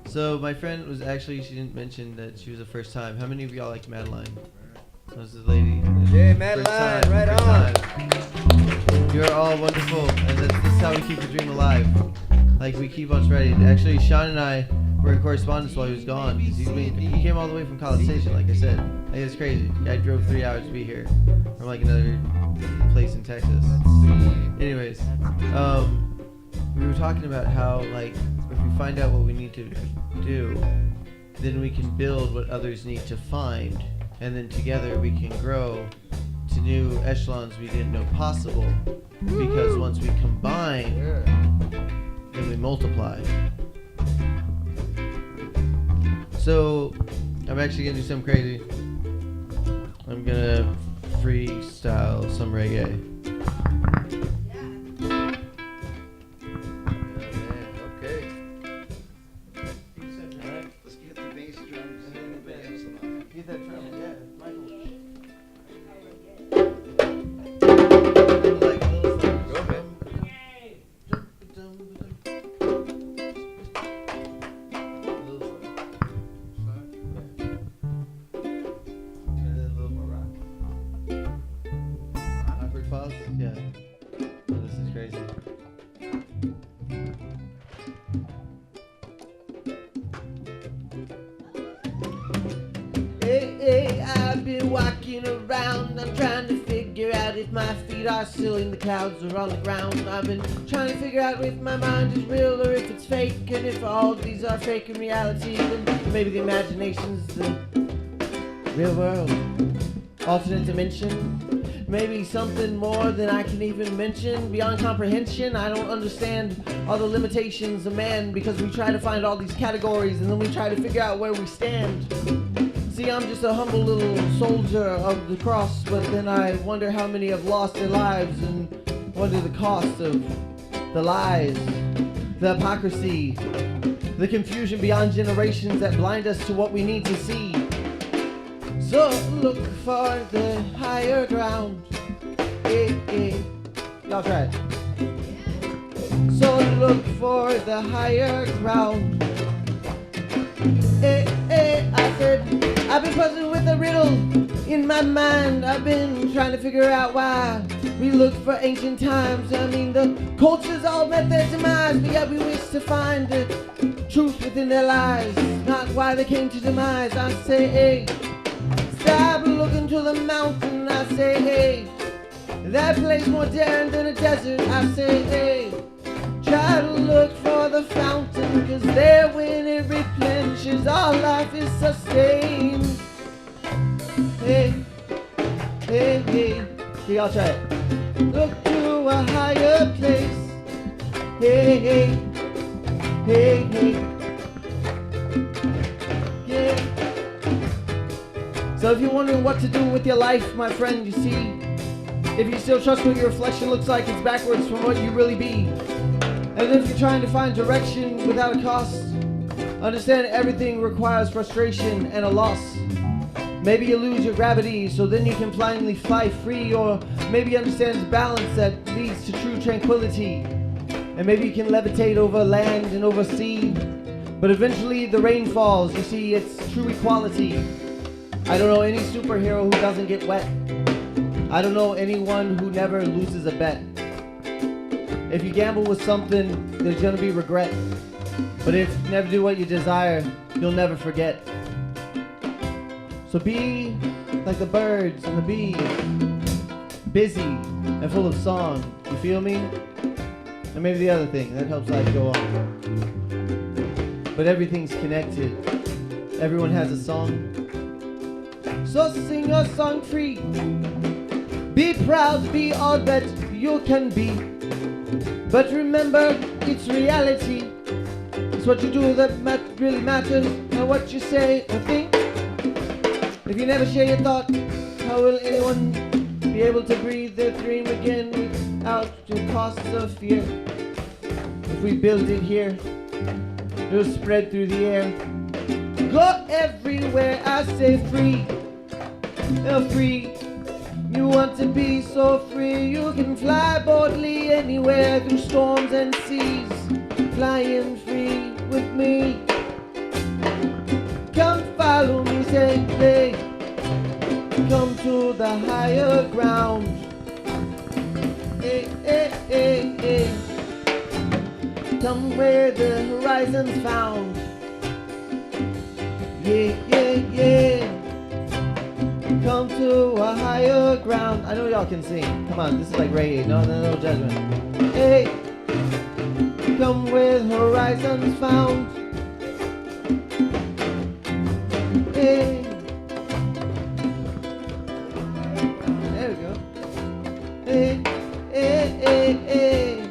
So my friend was actually, she didn't mention that she was a first time. How many of y'all like Madeline? That was the lady. Yeah, First Madeline, time, right first on. time. You're all wonderful, and this is how we keep the dream alive. Like, we keep on spreading. Actually, Sean and I were in correspondence while he was gone. 'Cause he came all the way from College Station, like I said. Like, it's crazy. I drove 3 hours to be here from like another place in Texas. Anyways, we were talking about how, like, if we find out what we need to do, then we can build what others need to find, and then together we can grow to new echelons we didn't know possible, because once we combine, then we multiply. So I'm actually gonna do something crazy. I'm gonna freestyle some reggae. Okay. Let's get the bass drums and everybody else along. Get that drum, yeah, Michael. Like little songs. Go, man. And then a little more rock. Awkward pause? Yeah. Oh, this is crazy. Hey, hey, I've been walking around. I'm trying to figure out if my feet are still in the clouds or on the ground. I've been trying to figure out if my mind is real or if it's fake. And if all of these are fake in reality, then maybe the imagination's the real world. Alternate dimension. Maybe something more than I can even mention. Beyond comprehension, I don't understand all the limitations of man, because we try to find all these categories and then we try to figure out where we stand. See, I'm just a humble little soldier of the cross, but then I wonder how many have lost their lives and wonder the cost of the lies, the hypocrisy, the confusion beyond generations that blind us to what we need to see. So look for the higher ground. Hey, hey. Y'all try it. So look for the higher ground. Hey, hey, I said, I've been puzzling with a riddle in my mind. I've been trying to figure out why we look for ancient times. I mean, the cultures all met their demise, but yet we wish to find the truth within their lies, not why they came to demise. I say, hey, stop looking to the mountain. I say, hey, that place more daring than a desert. I say, hey, try to look for the fountain, 'cause there when it replenishes, all life is sustained. Hey, hey, hey. Okay, y'all try it. Look to a higher place. Hey, hey, hey, hey. Yeah. So if you're wondering what to do with your life, my friend, you see, if you still trust what your reflection looks like, it's backwards from what you really be. And if you're trying to find direction without a cost, understand everything requires frustration and a loss. Maybe you lose your gravity, so then you can finally fly free, or maybe you understand the balance that leads to true tranquility. And maybe you can levitate over land and over sea, but eventually the rain falls. You see, it's true equality. I don't know any superhero who doesn't get wet. I don't know anyone who never loses a bet. If you gamble with something, there's gonna be regret. But if you never do what you desire, you'll never forget. So be like the birds and the bees, busy and full of song. You feel me? And maybe the other thing, that helps life go on. But everything's connected. Everyone has a song. So sing your song free. Be proud, be all that you can be. But remember, it's reality. It's what you do that really matters, not what you say or think. If you never share your thought, how will anyone be able to breathe their dream again without the costs of fear? If we build it here, it'll spread through the air. Go everywhere, I say free. Free. You want to be so free, you can fly boldly anywhere through storms and seas. Flying free with me. Come follow me, say, hey. Come to the higher ground. Hey, hey, hey, hey. Come where the horizon's found. Yeah, yeah, yeah. Come to a higher ground. I know y'all can sing. Come on, this is like reggae. No judgment. Hey, come where horizons found. Hey, there we go. Hey, hey, hey, hey.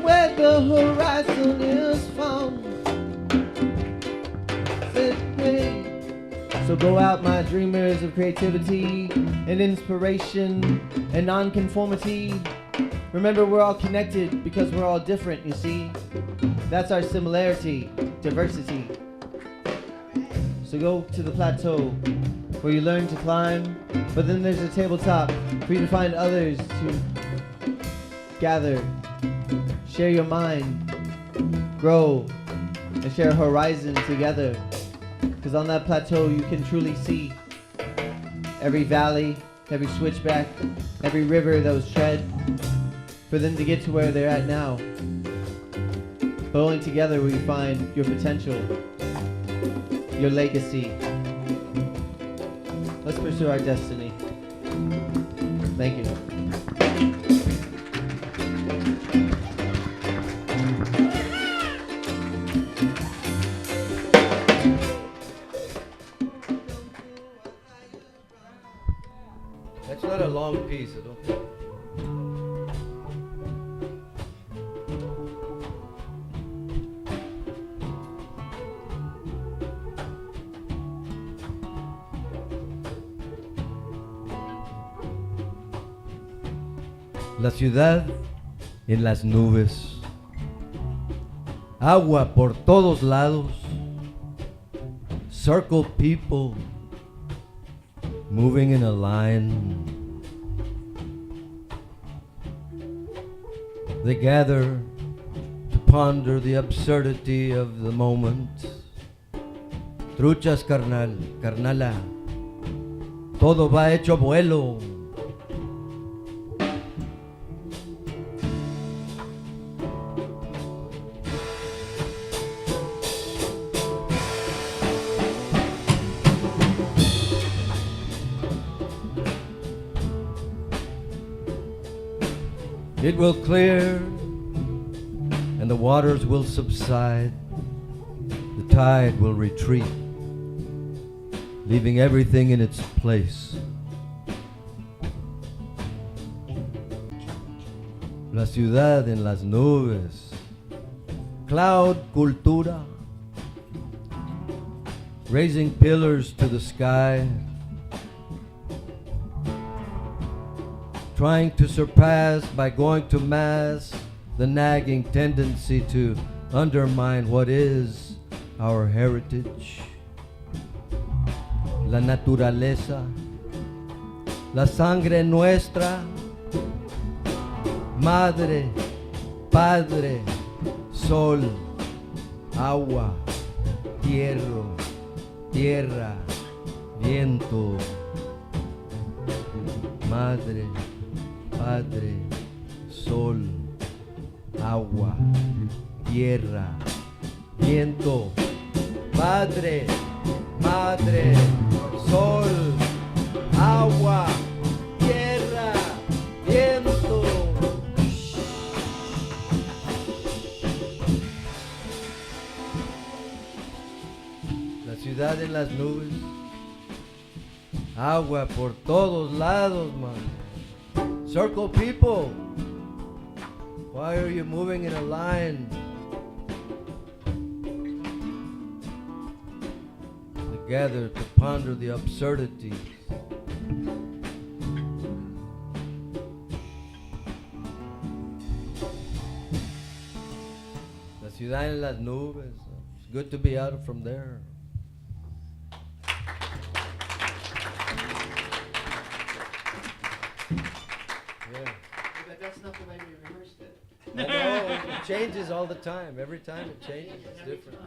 Where the horizon is found. Say, hey. So go out, my dreamers of creativity and inspiration and nonconformity. Remember, we're all connected because we're all different, you see. That's our similarity, diversity. So go to the plateau where you learn to climb, but then there's a tabletop for you to find others to gather, share your mind, grow, and share a horizon together. Because on that plateau you can truly see every valley, every switchback, every river that was tread for them to get to where they're at now. But only together will you find your potential, your legacy. Let's pursue our destiny. Thank you. That's not a long in peace, don't. La ciudad en las nubes, agua por todos lados, circle people moving in a line. They gather to ponder the absurdity of the moment. Truchas, carnal, carnala, todo va hecho vuelo. It will clear and the waters will subside. The tide will retreat, leaving everything in its place. La ciudad en las nubes, cloud cultura, raising pillars to the sky, trying to surpass by going to mass the nagging tendency to undermine what is our heritage. La naturaleza, la sangre nuestra, madre, padre, sol, agua, tierra, viento, madre, padre, sol, agua, tierra, viento, padre, madre, sol, agua, tierra, viento. La ciudad en las nubes, agua por todos lados, man. Circle people, why are you moving in a line? Together to ponder the absurdities. La ciudad en las nubes. It's good to be out from there. But that's not the way we rehearsed it. I know, it changes all the time. Every time it changes, it's different.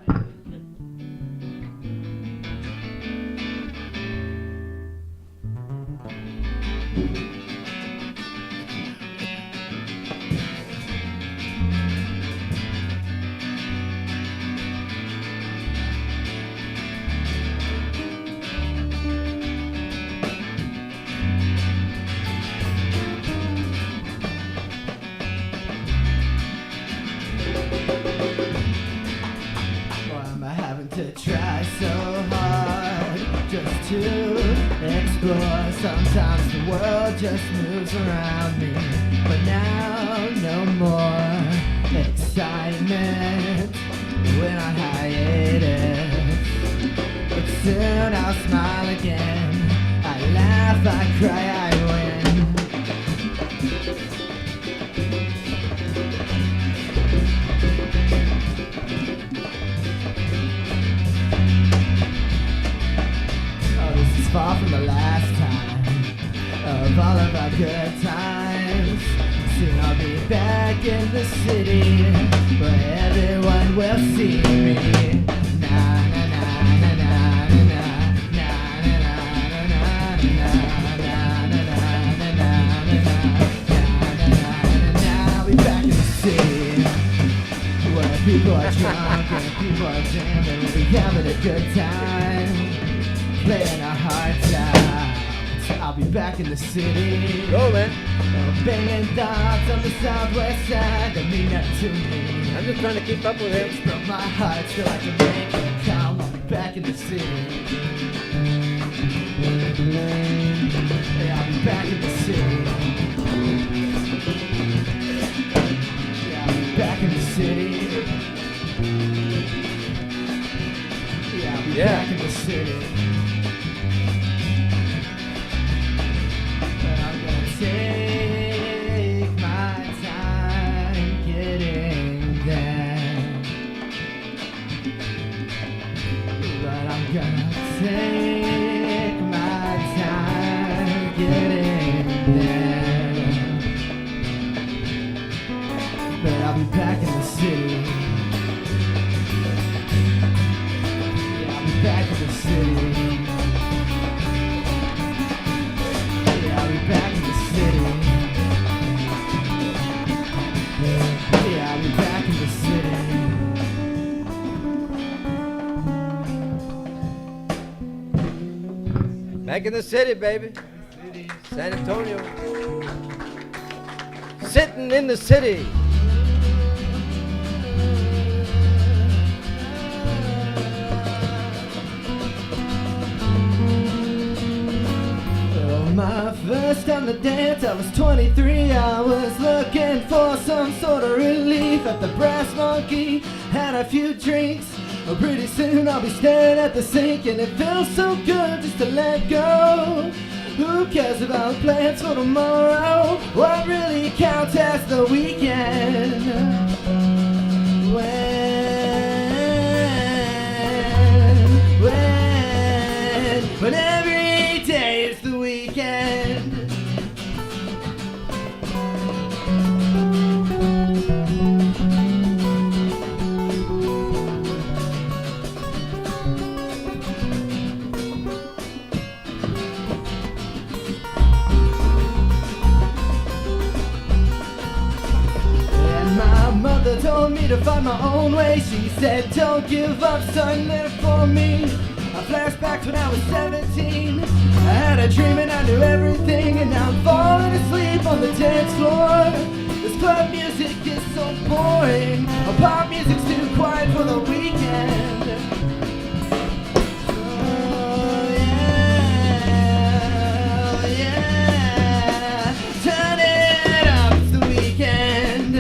Why am I having to try so hard just to explore? Sometimes the world just moves around me, but now no more excitement. We're on hiatus, but soon I'll smile again. I laugh, I cry, I win. Far from the last time of all of our good times. Soon I'll be back in the city where everyone will see me. Na na na na na na na na na na na. I'll be back in the city where people are drunk and people are jamming. We'll be having a good time, playing our hearts out. I'll be back in the city. Go, man. Banging thoughts on the southwest side that mean nothing to me. I'm just trying to keep up with him. It's broke my heart, still I can make it count. I'll be back in the city. Yeah, I'll be back in the city. Yeah. back in the city. But I'm gonna take my time getting there. But I'm gonna take my time getting there. But I'll be back in the city. Back in the city. Yeah, I'll be back in the city. Yeah, I'll be back in the city. Back in the city, baby. San Antonio. Sitting in the city. My first time to dance, I was 23. I was looking for some sort of relief at the Brass Monkey. Had a few drinks. Well, pretty soon I'll be staring at the sink, and it feels so good just to let go. Who cares about plans for tomorrow? What really counts as the weekend? When every day is the weekend. And my mother told me to find my own way. She said, don't give up, son, live for me. I flash back to when I was 17. I had a dream and I knew everything, and now I'm falling asleep on the dance floor. This club music is so boring. Pop music's too quiet for the weekend. Oh yeah, turn it up, it's the weekend.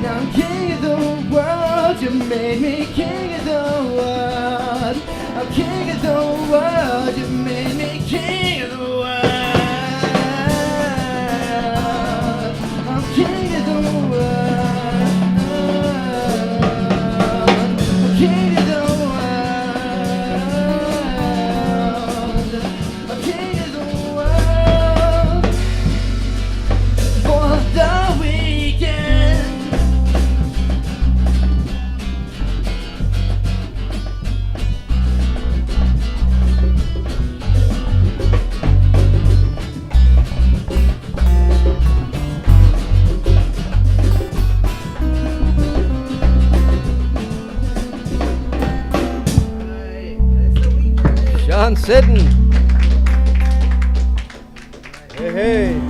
I'm king of the world, you made me king of the world. I'm king of the world, you made me king of the world. I'm king of the world. I'm king of the world. I'm king of the world. For the weekend. John Sitten. Hey, hey.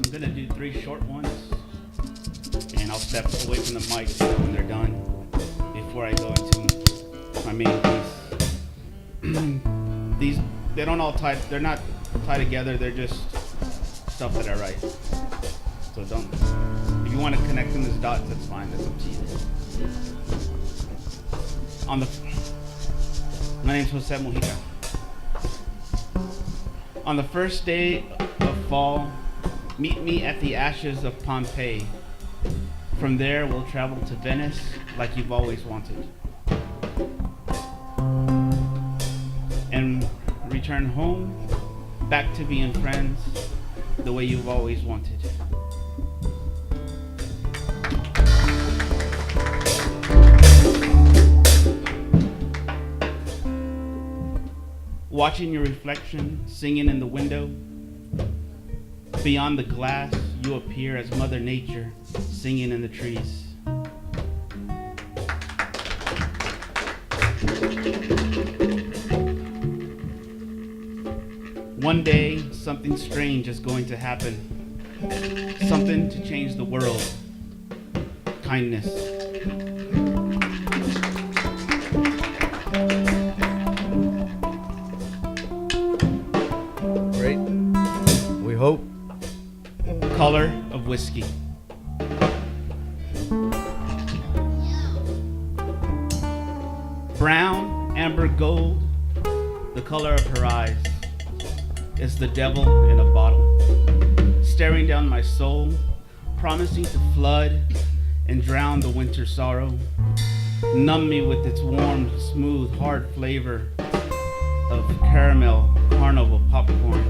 I'm gonna do 3 short ones, and I'll step away from the mic when they're done before I go into my main piece. These, they don't all tie, they're not tied together, they're just stuff that I write. So don't, if you want to connect them as dots, that's fine, that's up to you. My name's Jose Mojica. On the first day of fall, meet me at the ashes of Pompeii. From there, we'll travel to Venice like you've always wanted. And return home, back to being friends the way you've always wanted. Watching your reflection, singing in the window. Beyond the glass, you appear as Mother Nature, singing in the trees. One day, something strange is going to happen. Something to change the world. Kindness. Great. We hope. Color of whiskey. Brown, amber gold, the color of her eyes. Is the devil in a bottle, staring down my soul, promising to flood and drown the winter sorrow, numb me with its warm, smooth, hard flavor of caramel, carnival popcorn.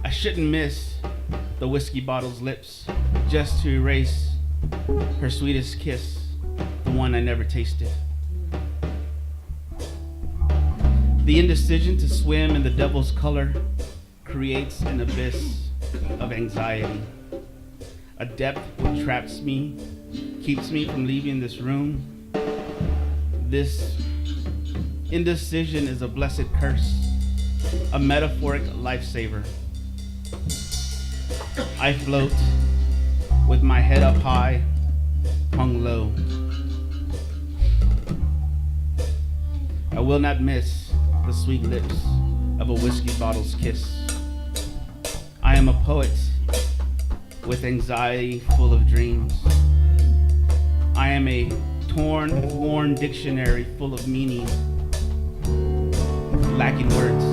I shouldn't miss the whiskey bottle's lips just to erase her sweetest kiss, the one I never tasted. The indecision to swim in the devil's color creates an abyss of anxiety. A depth which traps me, keeps me from leaving this room. This indecision is a blessed curse, a metaphoric lifesaver. I float with my head up high, hung low. I will not miss the sweet lips of a whiskey bottle's kiss. I am a poet with anxiety full of dreams. I am a torn, worn dictionary full of meaning, lacking words.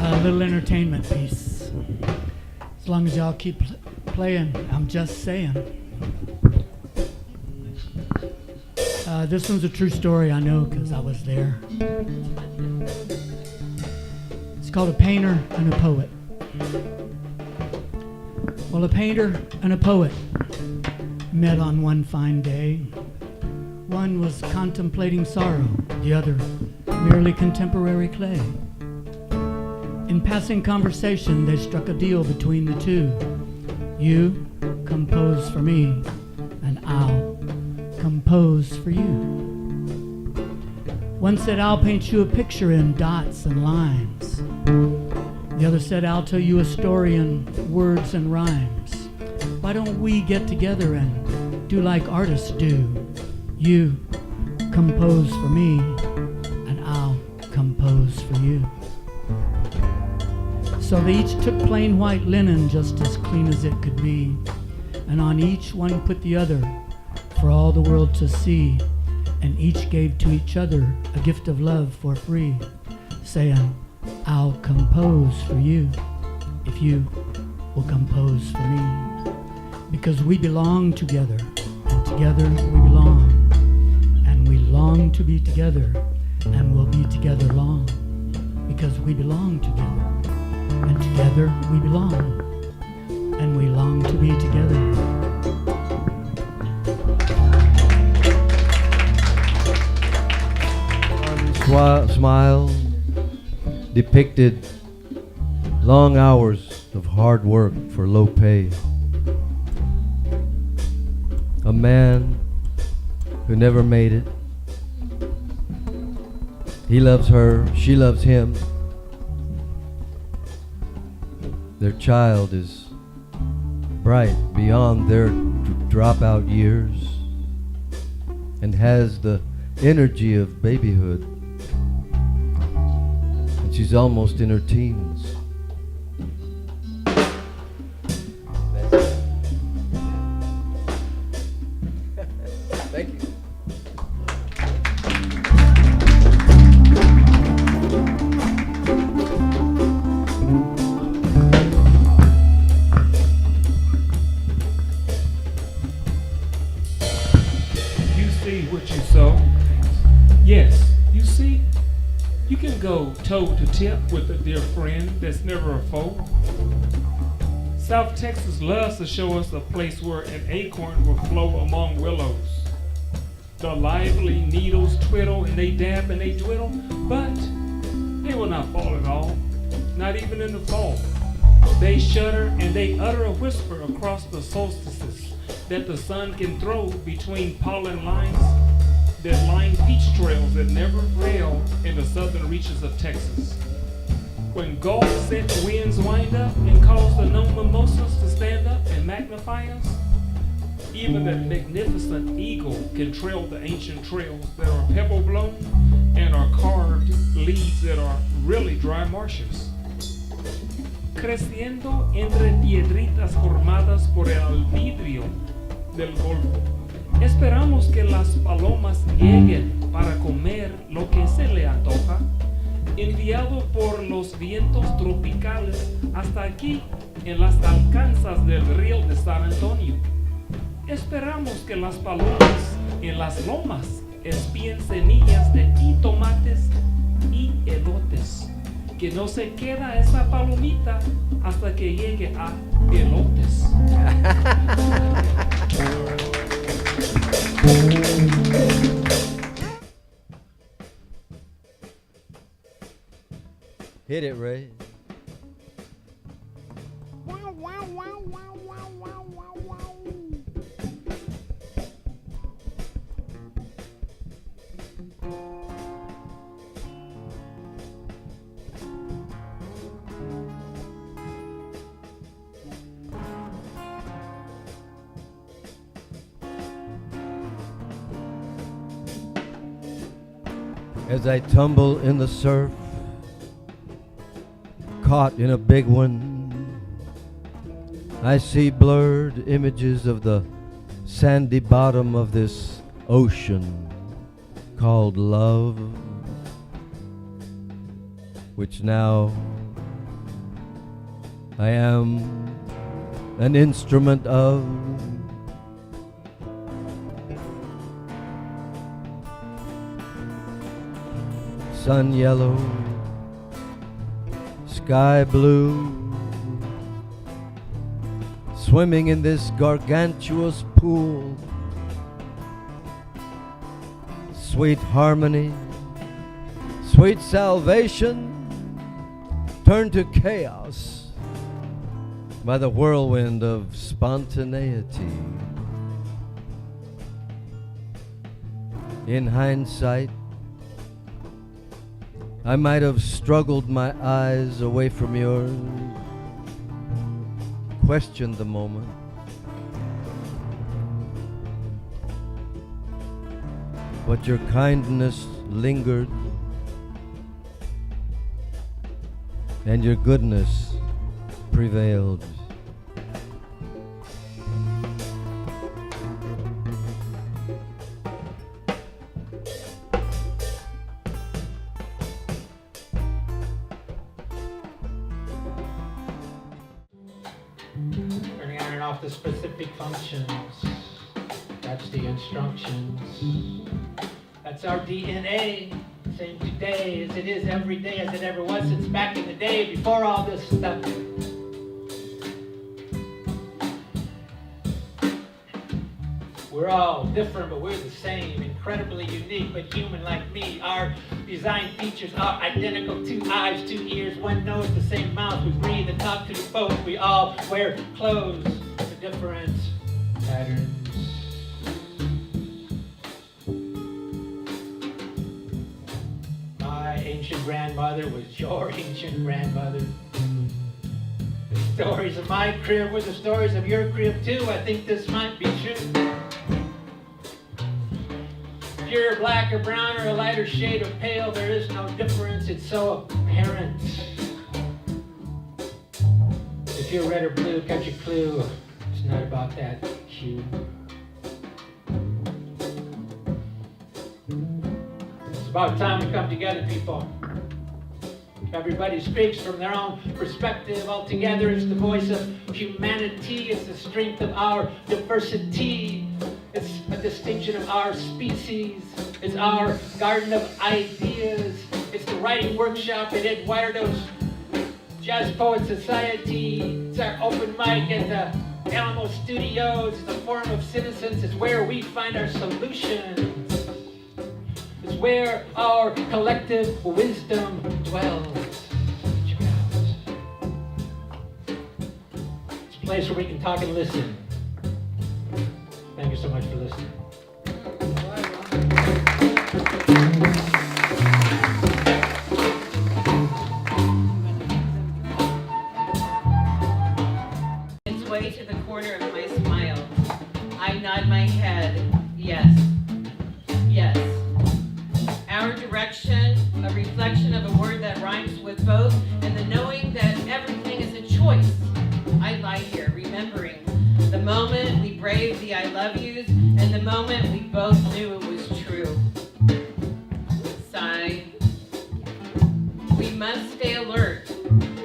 A little entertainment piece. As long as y'all keep playing, I'm just saying. This one's a true story, I know, because I was there. It's called A Painter and a Poet. Well, a painter and a poet met on one fine day. One was contemplating sorrow, the other merely contemporary clay. In passing conversation, they struck a deal between the two. You compose for me, and I'll compose for you. One said, I'll paint you a picture in dots and lines. The other said, I'll tell you a story in words and rhymes. Why don't we get together and do like artists do? You compose for me, you. So they each took plain white linen, just as clean as it could be, and on each one put the other, for all the world to see, and each gave to each other a gift of love for free, saying, I'll compose for you, if you will compose for me. Because we belong together, and together we belong, and we long to be together, and we'll be together long, because we belong together, and together we belong, and we long to be together. Smile depicted long hours of hard work for low pay. A man who never made it. He loves her, she loves him. Their child is bright beyond their dropout years and has the energy of babyhood. And she's almost in her teens. Thank you. You see what you sow? Yes, you see? You can go toe to tip with a dear friend that's never a foe. South Texas loves to show us a place where an acorn will flow among willows. The lively needles twiddle and they dab and they twiddle, but they will not fall at all, not even in the fall. They shudder and they utter a whisper across the solstices that the sun can throw between pollen lines that line peach trails that never fail in the southern reaches of Texas. When Gulf-set winds wind up and cause the no mimosas to stand up and magnify us, even that magnificent eagle can trail the ancient trails that are pebble blown and are carved leads that are really dry marshes. Creciendo entre piedritas formadas por el albedrío del Golfo, esperamos que las palomas lleguen para comer lo que se le antoja, enviado por los vientos tropicales hasta aquí en las alcanzas del río de San Antonio. Esperamos que las palomas en las lomas espíen semillas de tomates y elotes, que no se queda esa palomita hasta que llegue a elotes. Hit it, Ray. As I tumble in the surf, caught in a big one, I see blurred images of the sandy bottom of this ocean called love, which now I am an instrument of. Sun yellow, sky blue, swimming in this gargantuous pool. Sweet harmony, sweet salvation, turned to chaos by the whirlwind of spontaneity. In hindsight, I might have struggled my eyes away from yours, questioned the moment. But your kindness lingered, and your goodness prevailed. Turning on and off the specific functions. That's the instructions. That's our DNA. Same today as it is every day, as it ever was since back in the day before all this stuff. We're all different, but we're the same. Incredibly unique, but human like me. Our design features are identical. 2 eyes, 2 ears, 1 nose, the same mouth. We breathe and talk to the both. We all wear clothes with different patterns. My ancient grandmother was your ancient grandmother. The stories of my crib were the stories of your crib too. I think this might be true. If you're black or brown or a lighter shade of pale, there is no difference, it's so apparent. If you're red or blue, catch a clue, it's not about that hue. It's about time we come together, people. Everybody speaks from their own perspective. Altogether, it's the voice of humanity. It's the strength of our diversity. It's a distinction of our species. It's our garden of ideas. It's the writing workshop at Eduardo's Jazz Poet Society. It's our open mic at the Alamo Studios. It's the Forum of Citizens. It's where we find our solutions. It's where our collective wisdom dwells. Check it out. It's a place where we can talk and listen. Thank you so much for listening. Its way to the corner of my smile. I nod my head. Yes. Yes. Our direction, a reflection of a word that rhymes with both, and the knowing that everything is a choice. I lie here, remembering the moment we braved the I love yous, and the moment we both knew it was true. Sigh. We must stay alert.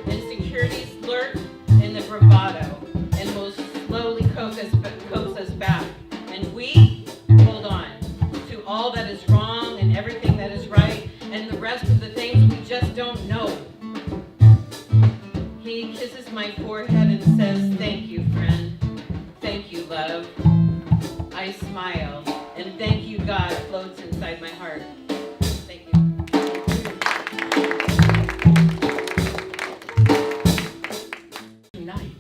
Insecurities lurk in the bravado, and will slowly coax us back. And we hold on to all that is wrong and everything that is right, and the rest of the things we just don't know. He kisses my forehead and says, "Thank you, friend. Thank you, love." I smile, and thank you, God, floats inside my heart. Thank you. Tonight,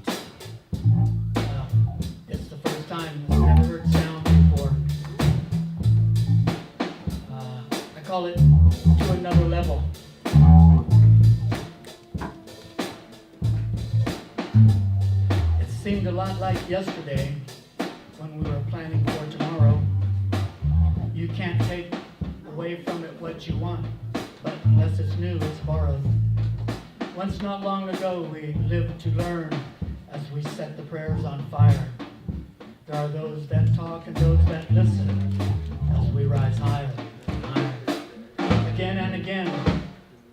it's the first time I've never heard sound before. I call it To Another Level. It seemed a lot like yesterday when we were planning for tomorrow. You can't take away from it what you want, but unless it's new, it's borrowed. Once not long ago, we lived to learn as we set the prayers on fire. There are those that talk and those that listen as we rise higher and higher. Again and again,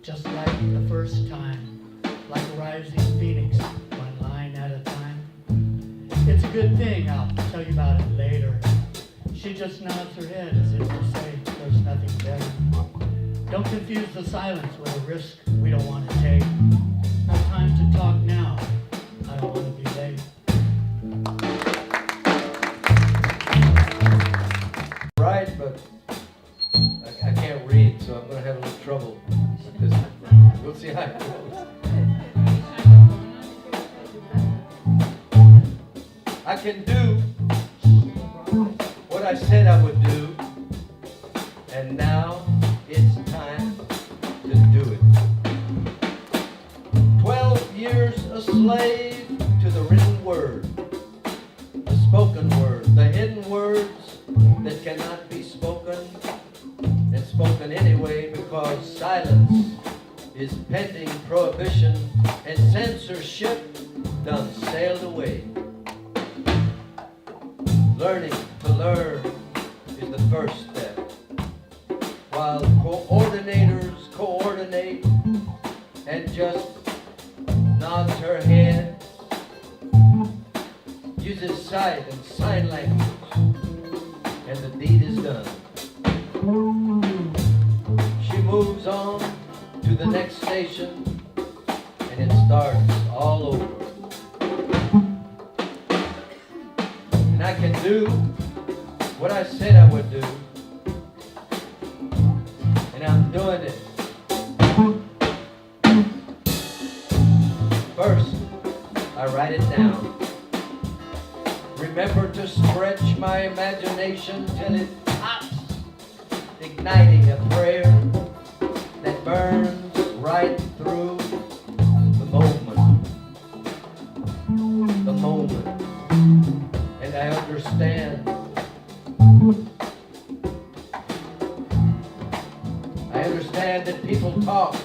just like the first time, like a rising phoenix, one line at a time. It's a good thing, I'll tell you about it later. She just nods her head as if to say there's nothing better. Don't confuse the silence with a risk we don't want to take. No time to talk now. I don't want to be late. Right, but I can't read, so I'm going to have a little trouble with this. We'll see how it goes. I can do what I said I would do, and now it's time to do it. 12 years a slave to the written word, the spoken word, the hidden words that cannot be spoken, and spoken anyway because silence is pending prohibition and censorship done sailed away. Learning to learn is the first step, while coordinators coordinate and just nods her head, uses sight and sign language, and the deed is done. She moves on to the next station, and it starts all over. And I can do what I said I would do, and I'm doing it. First, I write it down. Remember to stretch my imagination till it pops, igniting a prayer that burns right through the moment. The moment. And I understand. I understand that people talk,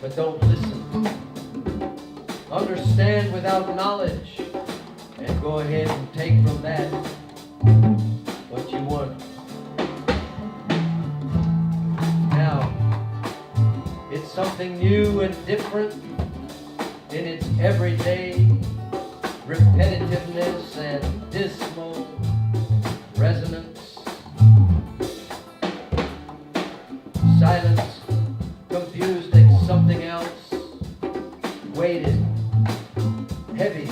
but don't listen. Understand without knowledge, and go ahead and take from that what you want. Now, it's something new and different in its everyday repetitiveness and dismal resonance. Silence, confused at something else, weighted, heavy,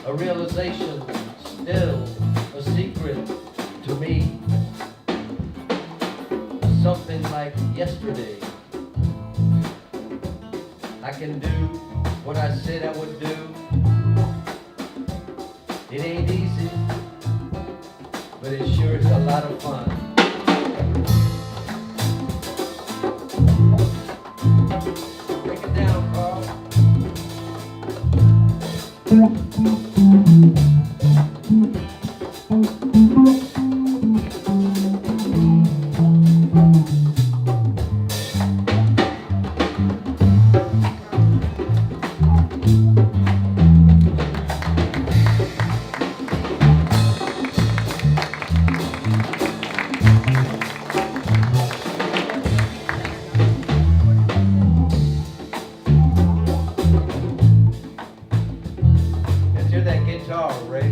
a realization, still a secret to me. Something like yesterday. I can do what I said I would do. It ain't easy, but it sure is a lot of fun. Break it down, Carl. Let's hear that guitar, Ray.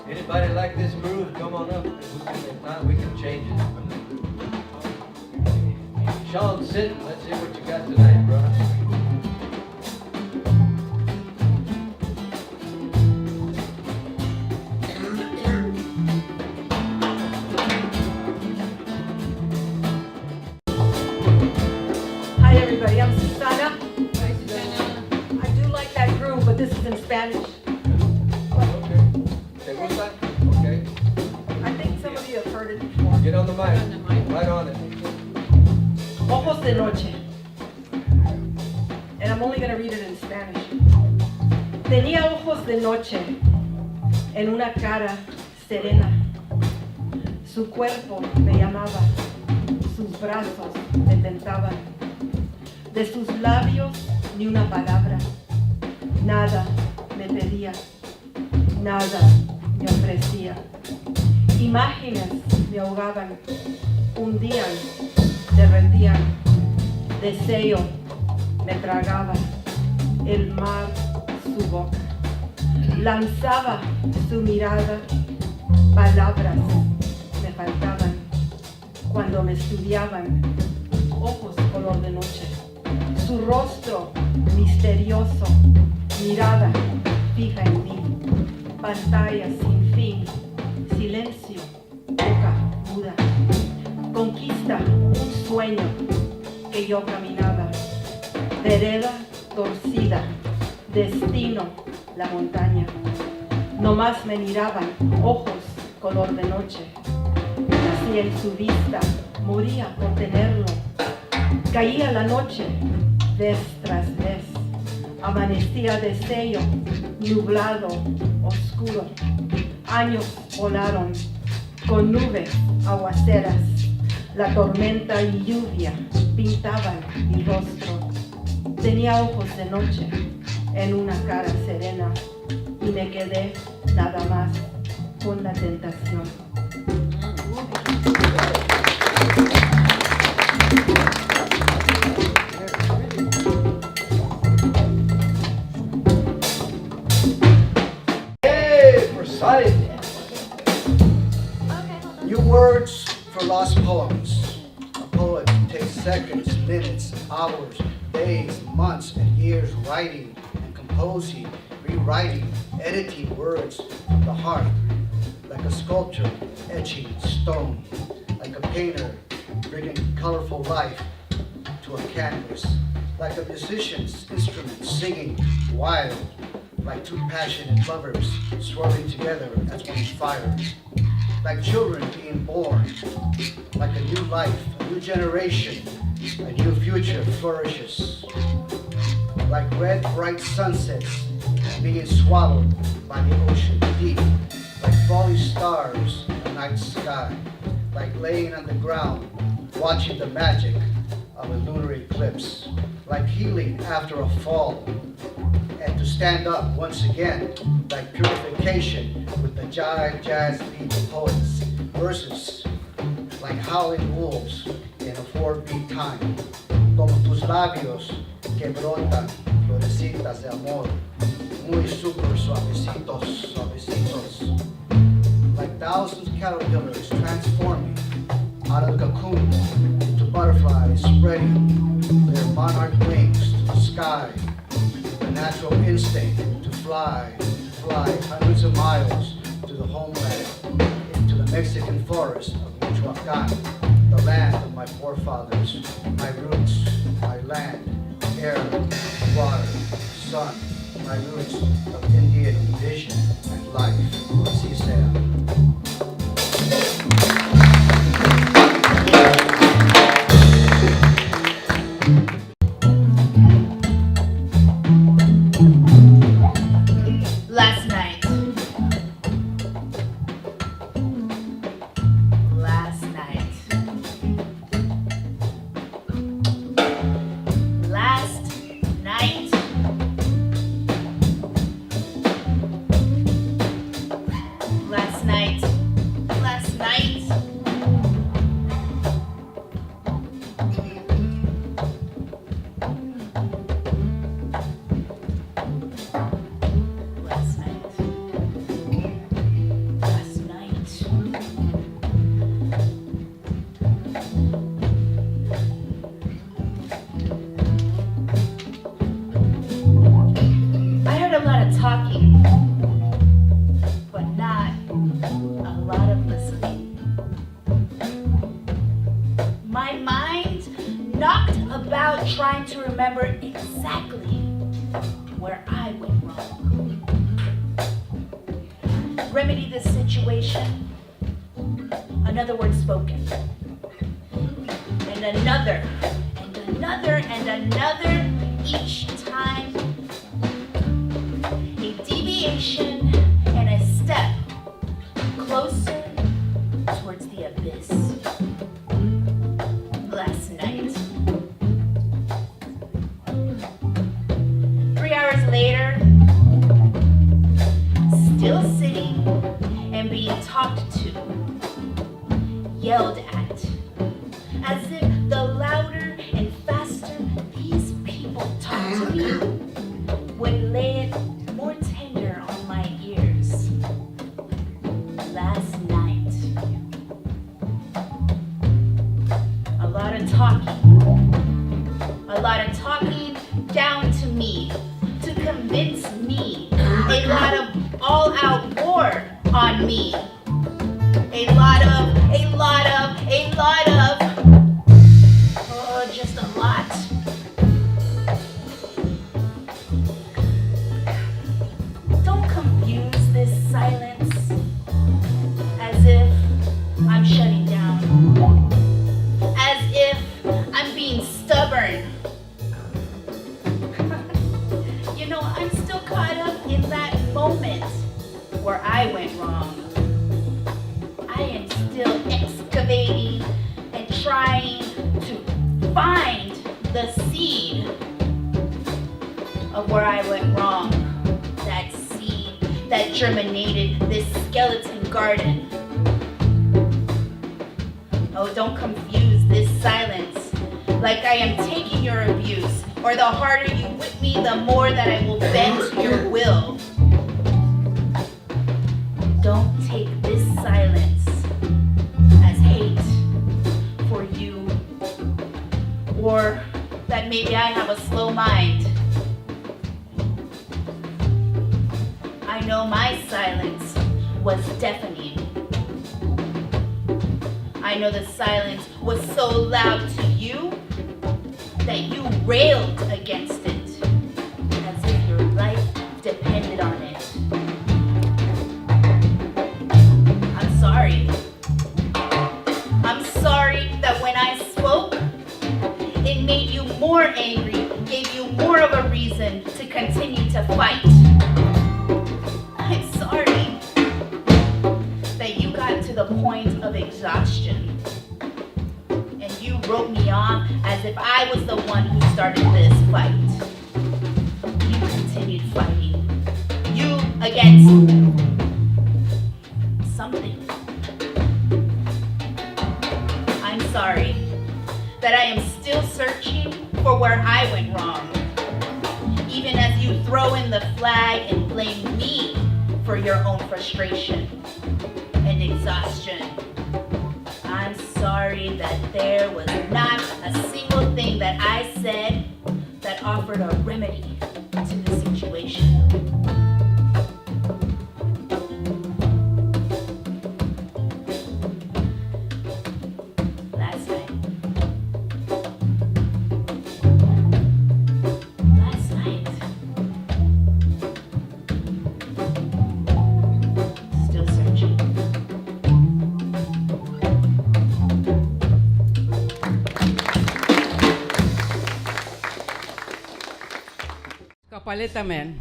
Anybody like this groove? Come on up. If not, we can change it. Sean, sit. Let's see what you got tonight, bro. Hi everybody, I'm Susana. I do like that groove, but this is in Spanish. ¿Te gusta? Okay. I think some of you have heard it before. Get on the mic. Right on it. Ojos de noche. And I'm only going to read it in Spanish. Tenía ojos de noche en una cara serena. Su cuerpo me llamaba, sus brazos me tentaban. De sus labios ni una palabra, nada me pedía, nada me ofrecía. Imágenes me ahogaban, hundían, derretían. Deseo me tragaba, el mar su boca. Lanzaba su mirada, palabras me faltaban. Cuando me estudiaban, ojos color de noche. Su rostro misterioso, mirada pantalla sin fin, silencio, boca muda. Conquista un sueño que yo caminaba, vereda torcida, destino la montaña. No más me miraban ojos color de noche. Nací en su vista, moría por tenerlo. Caía la noche, vez tras vez. Amanecía destello, nublado, oscuro. Años volaron con nubes aguaceras. La tormenta y lluvia pintaban mi rostro. Tenía ojos de noche en una cara serena y me quedé nada más con la tentación. Hey, precise. New words for lost poems. A poet takes seconds, minutes, hours, days, months, and years writing and composing, rewriting, editing words from the heart, like a sculptor etching stone, like a painter bringing colorful life to a canvas, like a musician's instrument singing wild, like two passionate lovers swirling together as one fire, like children being born, like a new life, a new generation, a new future flourishes, like red bright sunsets being swallowed by the ocean deep, like falling stars in the night sky, like laying on the ground watching the magic of a lunar eclipse, like healing after a fall, and to stand up once again, like purification with the jazz beat poets, verses like howling wolves in a 4-beat time, como tus labios que brotan florecitas de amor, muy super suavecitos, suavecitos, like thousands of caterpillars transforming out of the cocoon into butterflies spreading their monarch wings to the sky, the natural instinct to fly hundreds of miles to the homeland, into the Mexican forest of Michoacan, the land of my forefathers, my roots, my land, air, water, sun, my roots of Indian vision and life. Así sea. Last night. Last night. Last night. Last night. Last night. Last night. Last night. I heard a lot of talking, but not a lot of listening. My mind knocked about trying to remember exactly where I went wrong. Remedy this situation. Another word spoken. And another, and another, and another each time. A deviation and a step closer towards the abyss. Last night. 3 hours later, still sitting and being talked to, yelled at, as if the louder and faster these people talk to me would lay it more tender on my ears. Last night. A lot of talking. A lot of talking down to me, to convince me. A lot of all-out war on me. Just a lot. Don't confuse this silence as if I'm shutting down, as if I'm being stubborn. You know, I'm still caught up in that moment where I went wrong. I am still excavating and trying to find the seed of where I went wrong. That seed that germinated this skeleton garden. Oh, don't confuse this silence like I am taking your abuse, or the harder you whip me, the more that I will bend to your will. Don't take this silence as hate for you, or that maybe I have a slow mind. I know my silence was deafening. I know the silence was so loud to you that you railed against it as if your life depended on it. I'm sorry. I'm sorry that when I spoke, it made you more angry, gave you more of a reason to continue to fight. I'm sorry that you got to the point of exhaustion and you wrote me off as if I was the one who started this fight. You continued fighting. You against something. I'm sorry that I am still searching for where I went wrong, even as you throw in the flag and blame me for your own frustration and exhaustion. I'm sorry that there was not a single thing that I said that offered a remedy to the situation. Last night, still searching. Paleta Man.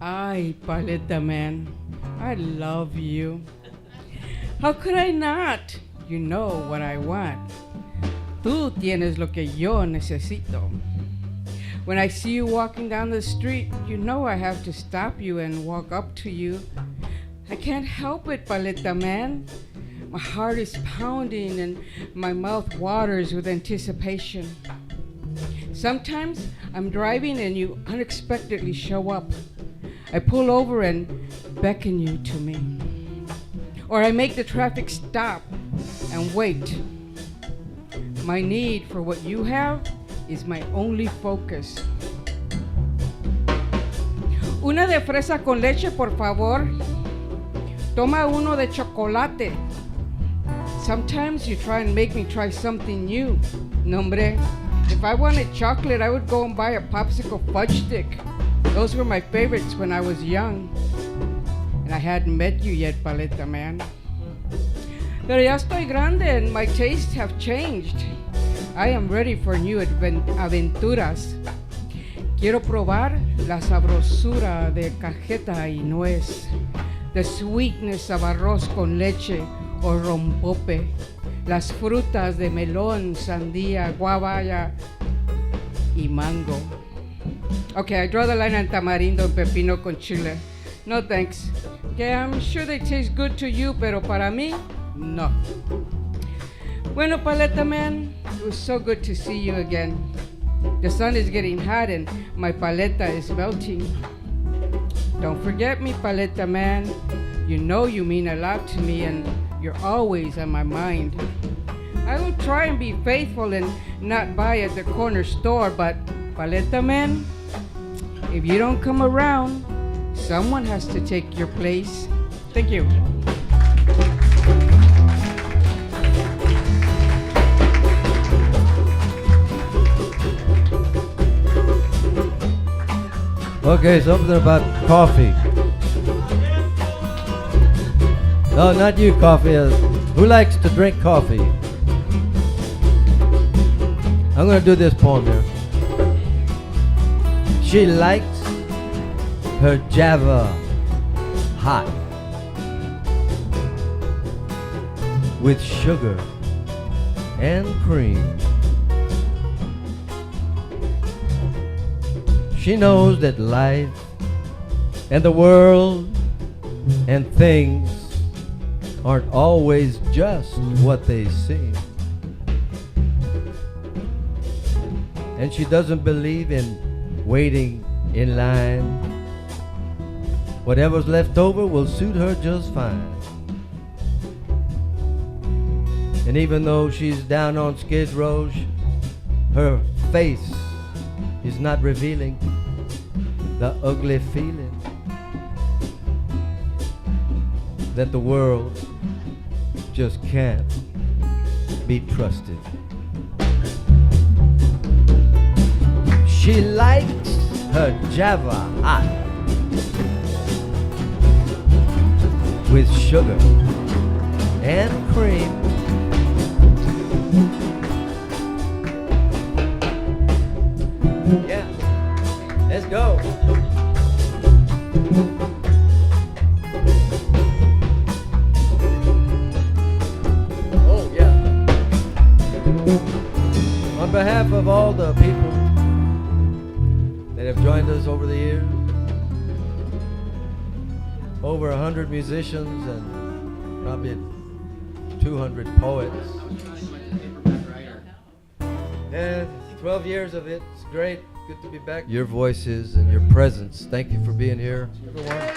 Ay, Paleta Man, I love you. How could I not? You know what I want. Tú tienes lo que yo necesito. When I see you walking down the street, you know I have to stop you and walk up to you. I can't help it, Paleta Man. My heart is pounding and my mouth waters with anticipation. Sometimes I'm driving and you unexpectedly show up. I pull over and beckon you to me. Or I make the traffic stop and wait. My need for what you have is my only focus. Una de fresa con leche, por favor. Toma uno de chocolate. Sometimes you try and make me try something new. No, hombre. If I wanted chocolate, I would go and buy a popsicle fudge stick. Those were my favorites when I was young. And I hadn't met you yet, Paleta Man. Pero ya estoy grande and my tastes have changed. I am ready for new aventuras. Quiero probar la sabrosura de cajeta y nuez, the sweetness of arroz con leche o rompope, las frutas de melón, sandía, guavaya y mango. Okay, I draw the line on tamarindo and pepino con chile. No thanks. Okay, I'm sure they taste good to you, pero para mí, no. Bueno, Paleta Man, it was so good to see you again. The sun is getting hot and my paleta is melting. Don't forget me, Paleta Man. You know you mean a lot to me and you're always on my mind. I will try and be faithful and not buy at the corner store, but Paleta Man, if you don't come around, Someone has to take your place. Thank you. Okay, something about coffee. No, not you, coffee. Who likes to drink coffee? I'm going to do this poem here. She likes her Java hot with sugar and cream. She knows that life and the world and things aren't always just what they seem. And she doesn't believe in waiting in line. Whatever's left over will suit her just fine. And even though she's down on Skid Row, her face is not revealing the ugly feeling that the world just can't be trusted. She likes her Java hot with sugar and cream. Yeah, let's go. Oh, yeah. On behalf of all the people that have joined us over the years, over 100 musicians and probably 200 poets. And 12 years of it. It's great. Good to be back. Your voices and your presence. Thank you for being here, everyone.